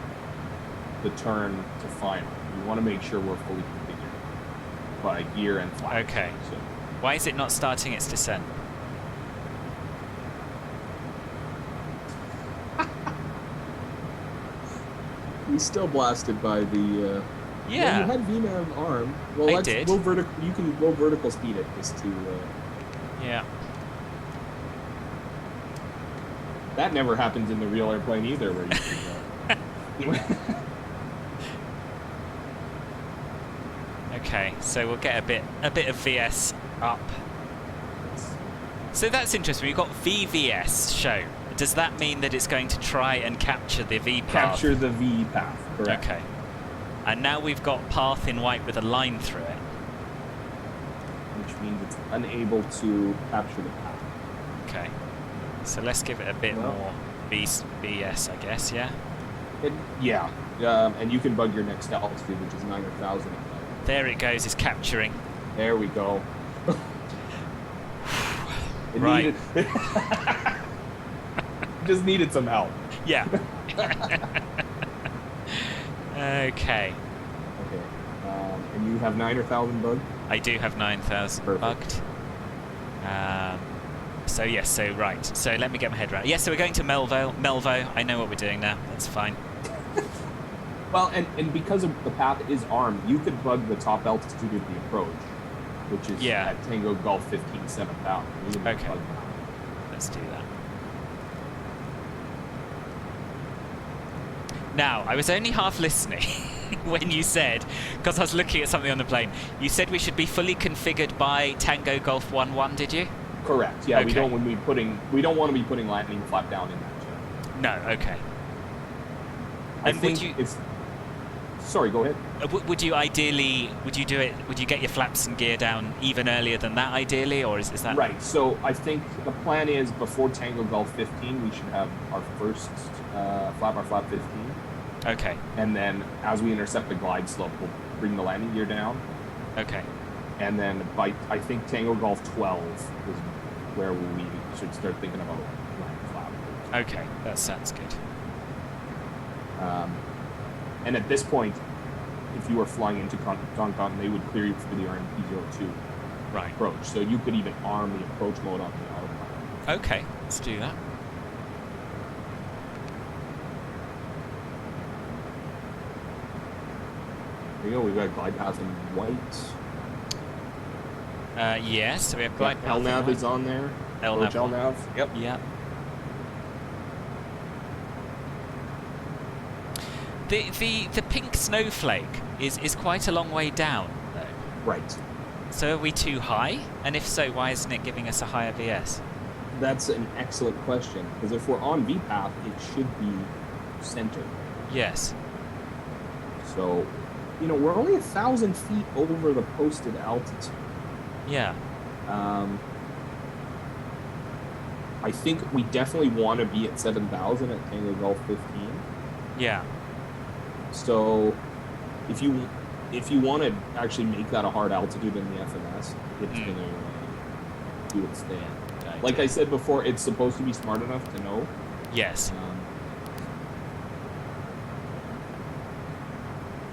the turn to final, we want to make sure we're fully configured by gear and flaps. Okay. So, why is it not starting its descent? we still blasted by the. Yeah. You had VNAV arm. Well, I did. You can go vertical speed it just to. Yeah. That never happens in the real airplane either, where you can Okay, so we'll get a bit of VS up. So that's interesting. We've got VVS show. Does that mean that it's going to try and capture the V path? Capture the V path, correct. Okay. And now we've got path in white with a line through it. Which means it's unable to capture the path. Okay. So let's give it a bit more BS, I guess, yeah? Yeah. And you can bug your next altitude, which is 9,000. There it goes, it's capturing. There we go. Right. Just needed some help. Yeah. Okay. Okay. And you have 9,000 bugged? I do have 9,000 bugged. So yes, so right. So let me get my head around. Yes, so we're going to Melvo. I know what we're doing now. That's fine. Well, and because of the path is armed, you could bug the top altitude of the approach, which is at Tango Golf 15, 7,000. Okay. Let's do that. Now, I was only half listening when you said, because I was looking at something on the plane, you said we should be fully configured by Tango Golf 11, did you? Correct. Yeah, okay. we don't want to be putting landing flap down in that jet. No, okay. I think it's. Sorry, go ahead. Would you get your flaps and gear down even earlier than that, ideally, or is that... Right, so I think the plan is before Tango Golf 15, we should have our first flap 15. Okay. And then as we intercept the glide slope, we'll bring the landing gear down. Okay. And then by, I think, Tango Golf 12 is where we should start thinking about landing flap. Okay, that sounds good. And at this point, if you were flying into Toncontín, they would clear you for the RNP 02 approach. So you could even arm the approach mode on the autopilot. Okay, let's do that. There you go, we've got glide path in white. Yes, so we have glide path. LNAV is on there. LNAV. Yep. Yeah. The pink snowflake is quite a long way down, though. Right. So are we too high? And if so, why isn't it giving us a higher VS? That's an excellent question, because if we're on VPath, it should be centered. Yes. So, we're only 1,000 feet over the posted altitude. Yeah. I think we definitely want to be at 7,000 at Tango Golf 15. Yeah. So, if you want to actually make that a hard altitude in the FMS, it's going to do its thing. Like I said before, it's supposed to be smart enough to know. Yes.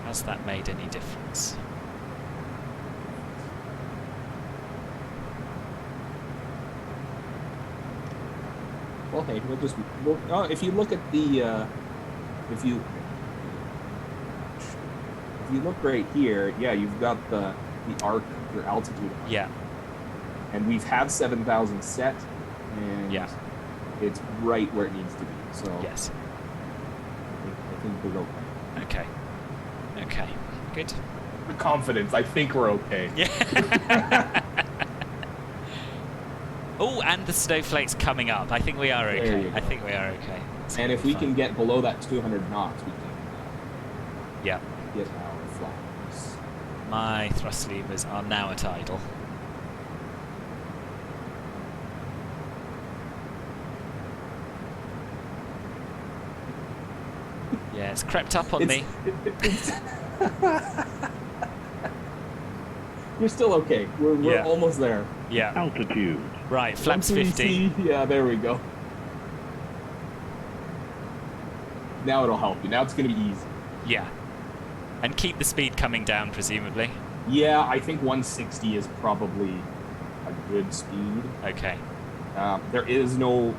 Has that made any difference? Well, hey, if you look at the, if you look right here, yeah, you've got the arc, your altitude. Yeah. And we've had 7,000 set, and Yeah. it's right where it needs to be. So Yes. I think we're okay. Okay. Okay. Good. The confidence, I think we're okay. Yeah. Oh, and the snowflakes coming up. I think we are There okay. you I go. think we are okay. And if we can get below that 200 knots, we can Yeah. get our flaps. My thrust levers are now at idle. Yeah, it's crept up on me. You're still okay. We're Yeah. almost there. Yeah. Altitude. Right, flaps Once we 50. see- yeah, there we go. Now it'll help you. Now it's going to be easy. Yeah. And keep the speed coming down, presumably. Yeah, I think 160 is probably a good speed. Okay. There is no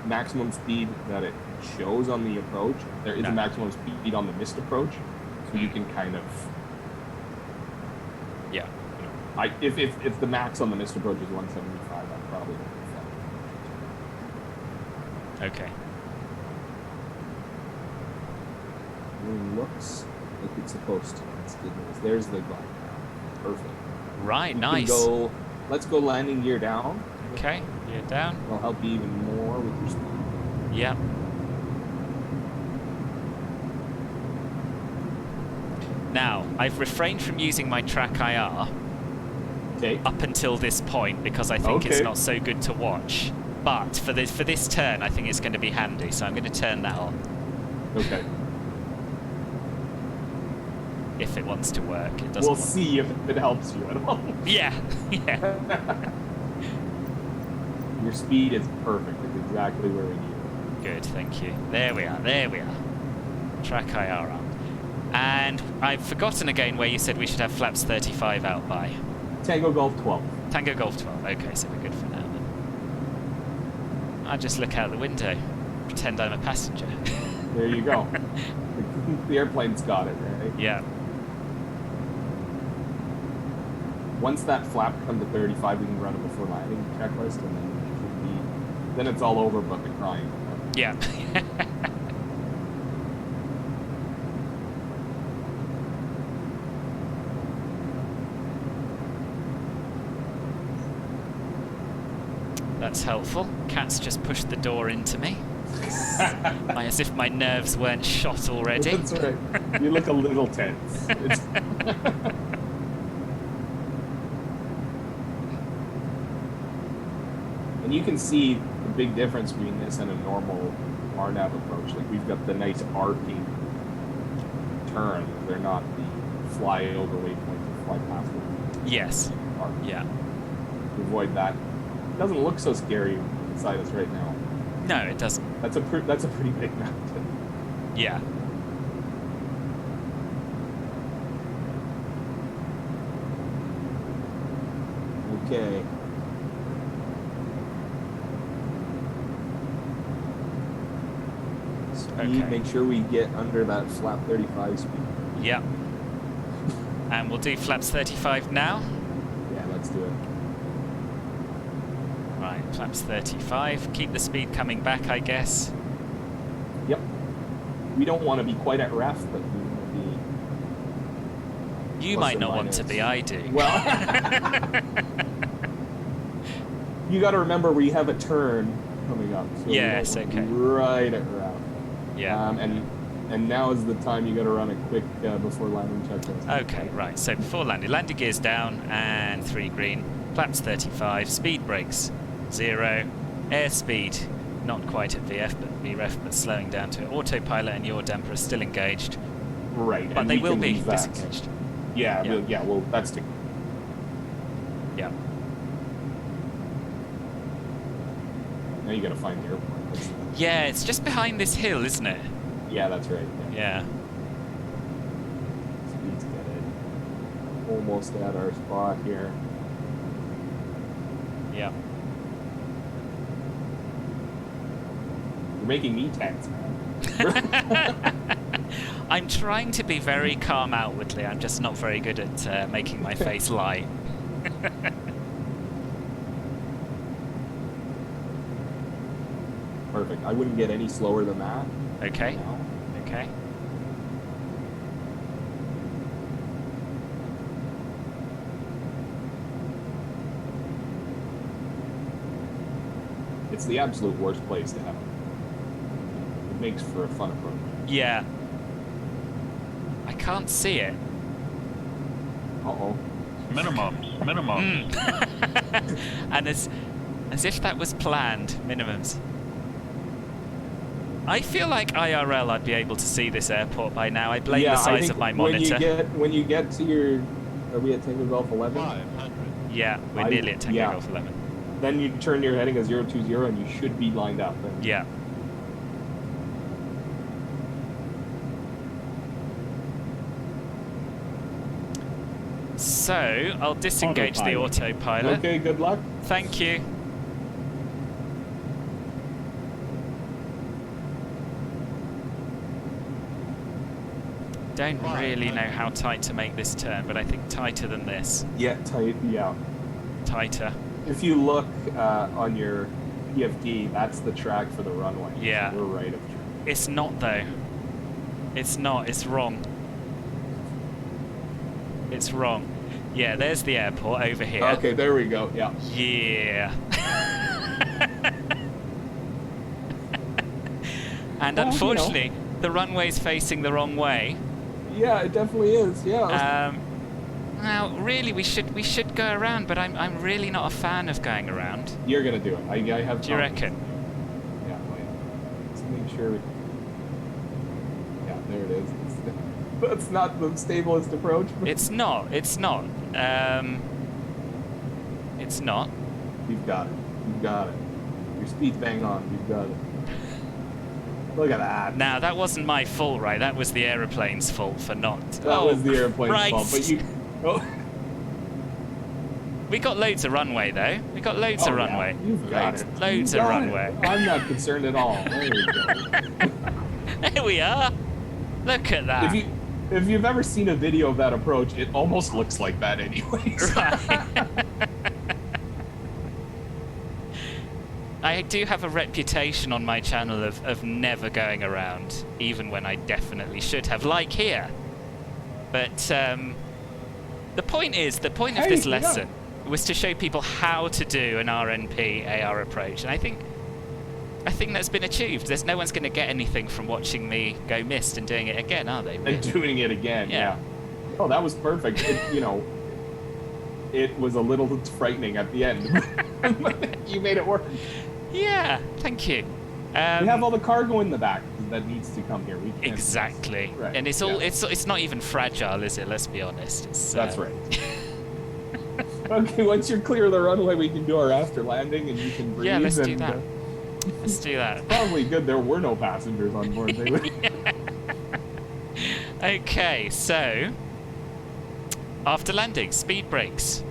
maximum speed that it shows on the approach. There is No. a maximum speed on the missed approach, so you can kind of, Yeah. if the max on the missed approach is 175, I probably won't be Okay. It looks like it's supposed to. That's good news. There's the glide path. Perfect. Right, We can nice. go, let's go landing gear down. Okay, you're down. It'll help you even more with your speed. Yeah. Now, I've refrained from using my track IR Okay. up until this point because I think it's Okay. not so good to watch. But for this turn, I think it's going to be handy, so I'm going to turn that on Okay. if it wants to work. It doesn't. We'll see if it helps you at all. Yeah, yeah. Your speed is perfect. It's exactly where we need it. Good, thank you. There we are, there we are. Track IR up. And I've forgotten again where you said we should have flaps 35 out by. Tango Golf 12. Tango Golf 12. Okay, so we're good for now then. I'll just look out the window, pretend I'm a passenger. There you go. The airplane's got it, right? Yeah. Once that flap comes to 35, we can run a before landing checklist, and then it's all over but the crying. Yeah. That's helpful. Cat's just pushed the door into me. As if my nerves weren't shot already. That's right. You look a little tense. And you can see the big difference between this and a normal RNAV approach. Like, we've got the nice arcing turn. They're not the fly over waypoints or fly past them. Yes. Arc. Yeah. To avoid that. It doesn't look so scary inside us right now. No, it doesn't. That's a pretty big mountain. Yeah. Okay. Speed, Okay. make sure we get under that flap 35 speed. Yeah. And we'll do flaps 35 now. Yeah, let's do it. Right, flaps 35. Keep the speed coming back, I guess. Yep. We don't want to be quite at ref, but we want to be... You plus might or not want to minus. be, I do. Well, you got to remember we have a turn coming up. So we Yes, don't want to okay. be right at ref. Yeah. And now is the time you got to run a quick before landing checklist. Okay, right. So before landing, landing gears down and 3 green. Flaps 35. Speed brakes 0. Airspeed not quite at VF, but VREF, but slowing down to it. Autopilot and yaw damper are still engaged, Right. but and they we will can be leave that. disengaged. Yeah, Yeah. well, that's the... Yeah. Now you got to find the airport. Yeah, it's just behind this hill, isn't it? Yeah, that's right. Yeah. Speed's good. Almost at our spot here. Yeah. You're making me tense, man. I'm trying to be very calm outwardly. I'm just not very good at making my face light. Perfect. I wouldn't get any slower than that. Okay. No. Okay. It's the absolute worst place to have it. It makes for a fun approach. Yeah. I can't see it. Uh-oh. Minimums. And as if that was planned, minimums. I feel like IRL I'd be able to see this airport by now. I blame the size of my monitor. When you get to your... Are we at Tango Golf 11? 500. Yeah, we're nearly at Tango Golf 11. Then you turn your heading as 020 and you should be lined up. And yeah. So, I'll disengage the autopilot. Okay, good luck. Thank you. Don't really know how tight to make this turn, but I think tighter than this. Yeah, tight, yeah. Tighter. If you look on your PFD, that's the track for the runway. Yeah. So we're right of track. It's not, though. It's not. It's wrong. It's wrong. Yeah, there's the airport over here. Okay, there we go. Yeah. Yeah. And unfortunately, the runway's facing the wrong way. Yeah, it definitely is. Yeah. Now, really, we should go around, but I'm really not a fan of going around. You're gonna do it. I have. Do you reckon? Yeah. Wait. Let's make sure. Yeah, there it is. That's not the stablest approach. It's not. It's not. It's not. You've got it. You've got it. Your speed's bang on. You've got it. Look at that. Now, that wasn't my fault, right? That was the aeroplane's fault for not. That was the airplane's fault. But you. Oh. We got loads of runway, though. We got loads of runway. Yeah. You've got it. Loads of runway. I'm not concerned at all. There you go. There we are. Look at that. If you've ever seen a video of that approach, it almost looks like that anyways. Right. I do have a reputation on my channel of never going around, even when I definitely should have, like here. But the point of this lesson was to show people how to do an RNP AR approach, and I think that's been achieved. There's no one's going to get anything from watching me go missed and doing it again, are they? Really? And doing it again, yeah. Oh, that was perfect. It was a little frightening at the end. You made it work. Yeah, thank you. We have all the cargo in the back that needs to come here. We can't. Exactly. Right. And it's all it's not even fragile, is it? Let's be honest. That's right. Okay, once you're clear of the runway, we can do our after landing, and you can breathe. Yeah, let's do that. Let's do that. Probably good there were no passengers on board. Okay, so after landing, speed brakes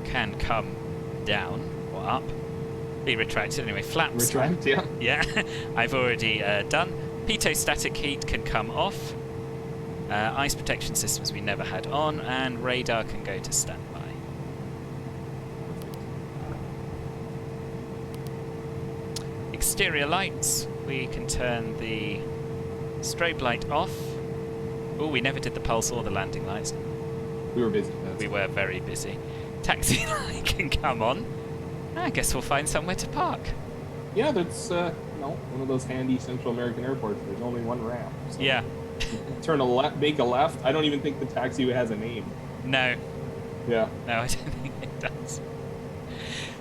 can come down or up. Be retracted anyway. Flaps. Retract, yeah. Yeah, I've already done. Pitot-static heat can come off. Ice protection systems we never had on, and radar can go to standby. Exterior lights, we can turn the strobe light off. Oh, we never did the pulse or the landing lights. We were busy. We were very busy. Taxi light can come on. I guess we'll find somewhere to park. Yeah, that's one of those handy Central American airports. There's only one ramp. So Yeah. Turn a left, make a left. I don't even think the taxi has a name. No. Yeah. No, I don't think it does.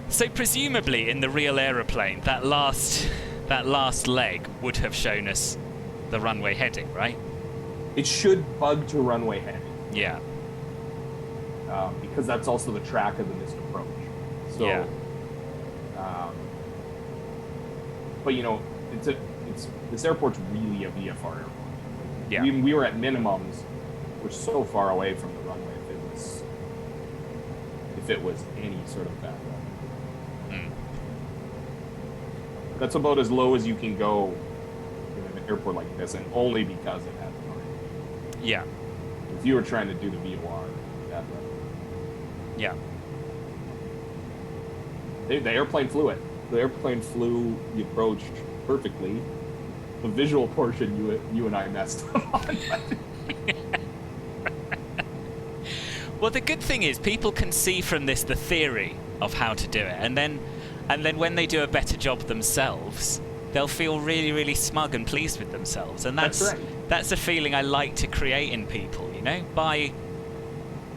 So presumably in the real aeroplane, that last leg would have shown us the runway heading, right? It should bug to runway heading. Yeah. Because that's also the track of the missed approach. So, yeah. But this airport's really a VFR airport. Yeah. We were at minimums. We're so far away from the runway if it was any sort of bad weather. That's about as low as you can go in an airport like this, and only because it has an RNP. Yeah. If you were trying to do the VOR, that way. Yeah. The airplane flew it. The airplane flew the approach perfectly. The visual portion, you and I messed up on. Well, the good thing is people can see from this the theory of how to do it, and then when they do a better job themselves, they'll feel really, really smug and pleased with themselves, and that's a feeling I like to create in people, you know, by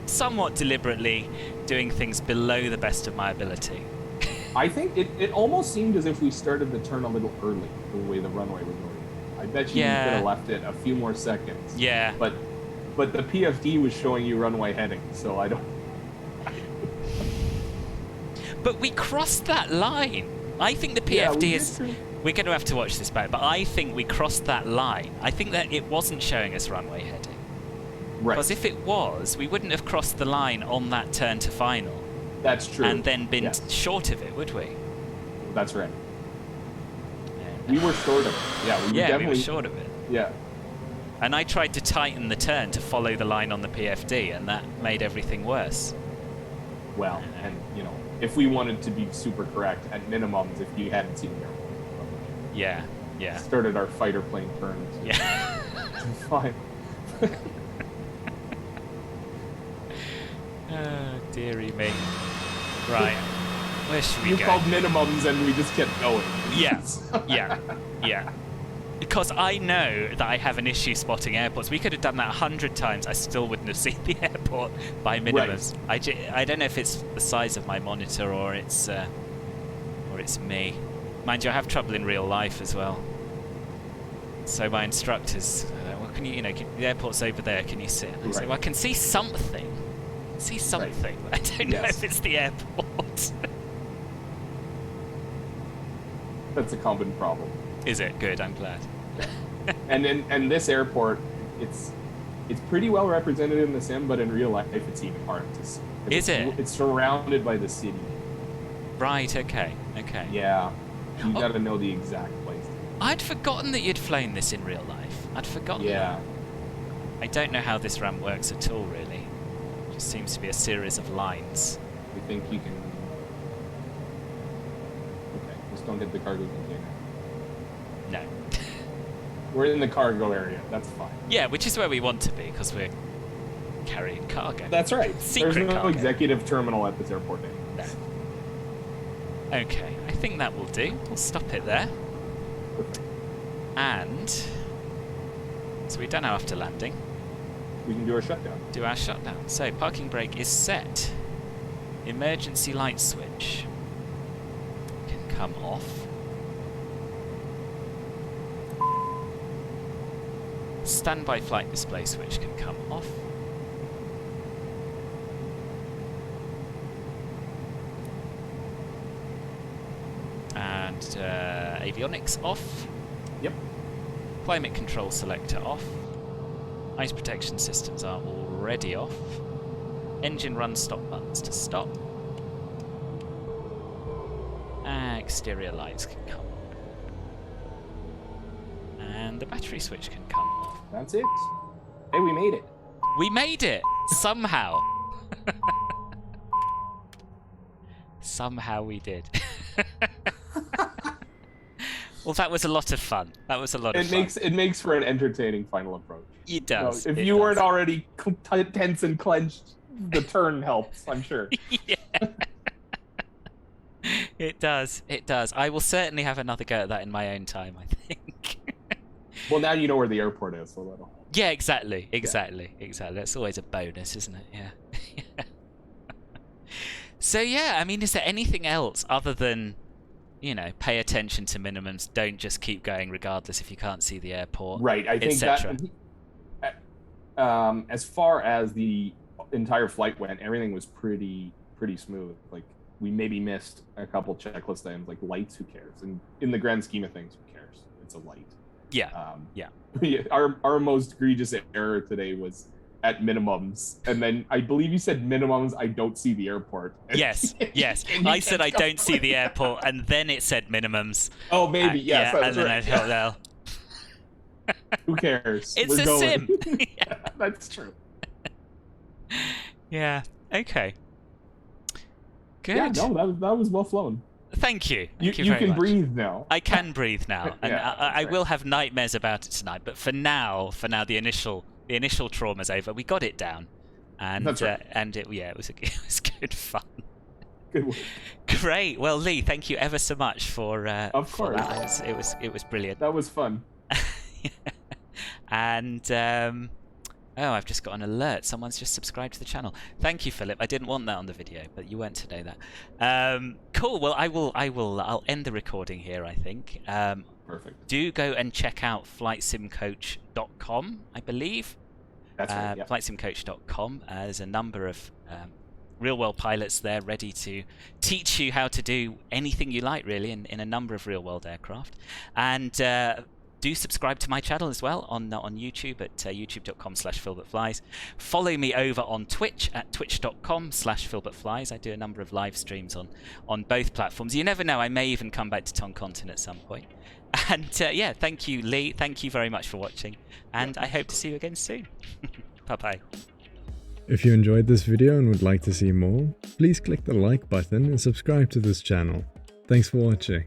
somewhat deliberately doing things below the best of my ability. I think it almost seemed as if we started the turn a little early, the way the runway was going. I bet you could have left it a few more seconds. Yeah. But the PFD was showing you runway heading, so I don't... But we crossed that line. I think the PFD is... We're going to have to watch this back, but I think we crossed that line. I think that it wasn't showing us runway heading. Right. Because if it was, we wouldn't have crossed the line on that turn to final. That's true. And then been short of it, would we? That's right. Yeah. We were short of it. Yeah, we were short of it. Yeah. And I tried to tighten the turn to follow the line on the PFD, and that made everything worse. Well, and, you know, if we wanted to be super correct, at minimums, if you hadn't seen the airport. Yeah, yeah. Started our fighter plane turn. Yeah. Fine. Oh, dearie me. Right. Where should we go? You called minimums and we just kept going. Yeah, yeah. Because I know that I have an issue spotting airports. We could have done that 100 times. I still wouldn't have seen the airport by minimums. Right. I don't know if it's the size of my monitor or it's me. Mind you, I have trouble in real life as well. So my instructors, well, can you know, the airport's over there. Can you see it? I say, well, I can see something. But I don't know if it's the airport. That's a common problem. Is it? Good, I'm glad. and this airport, it's pretty well represented in the sim, but in real life it's even harder to see. Is it? It's surrounded by the city. Right, okay. Yeah. You gotta know the exact place. I'd forgotten that you'd flown this in real life. I'd forgotten that. I don't know how this ramp works at all, really. It just seems to be a series of lines. I think you can... Okay, just don't hit the cargo container. No. We're in the cargo area. That's fine. Yeah, which is where we want to be, because we're carrying cargo. That's right. Secret There's no cargo. executive terminal at this airport anymore. No. Okay, I think that will do. We'll stop it there. Perfect. And... So we've done our after landing. We can do our shutdown. Do our shutdown. So, parking brake is set. Emergency light switch can come off. Standby flight display switch can come off. And avionics off. Yep. Climate control selector off. Ice protection systems are already off. Engine run stop buttons to stop. Exterior lights can come on. And the battery switch can come off. That's it. Hey, we made it. We made it! Somehow. Somehow we did. Well, that was a lot of fun. That was a lot of fun. It makes for an entertaining final approach. It does. If you weren't already tense and clenched, the turn helps, I'm sure. Yeah. It does. It does. I will certainly have another go at that in my own time, I think. Well, now you know where the airport is, so that'll... Yeah, exactly. That's always a bonus, isn't it? Yeah. So, yeah, I mean, is there anything else other than, you know, pay attention to minimums, don't just keep going regardless if you can't see the airport, right, I think that, as far as the entire flight went, everything was pretty smooth. Like, we maybe missed a couple checklist items, like lights, who cares? And in the grand scheme of things, who cares? It's a light. Yeah. Our most egregious error today was at minimums, and then I believe you said minimums, I don't see the airport. Yes. I said I don't see the airport, and then it said minimums. Oh, maybe, yes. Yeah, and then I thought, well... Who cares? It's a sim. Yeah, that's true. Yeah, okay. Good. Yeah, no, that was well flown. Thank you. You Thank you very can much. breathe now. I can breathe now, and Yeah, I right. will have nightmares about it tonight. But for now, the initial trauma's over. We got it down, and That's right. and it was good fun. Good work. Great. Well, Leigh, thank you ever so much for Of for course. that. It was brilliant. That was fun. And oh, I've just got an alert. Someone's just subscribed to the channel. Thank you, Philip. I didn't want that on the video, but you weren't to know that. Cool. Well, I'll end the recording here, I think. Perfect. Do go and check out flightsimcoach.com, I believe. That's right. Yeah. Flightsimcoach.com. There's a number of real-world pilots there ready to teach you how to do anything you like, really, in a number of real-world aircraft. And do subscribe to my channel as well on YouTube at youtube.com/FilbertFlies. Follow me over on Twitch at twitch.com/FilbertFlies. I do a number of live streams on both platforms. You never know, I may even come back to Toncontín at some point. And yeah, thank you, Leigh. Thank you very much for watching. And I hope to see you again soon. Bye-bye. If you enjoyed this video and would like to see more, please click the like button and subscribe to this channel. Thanks for watching.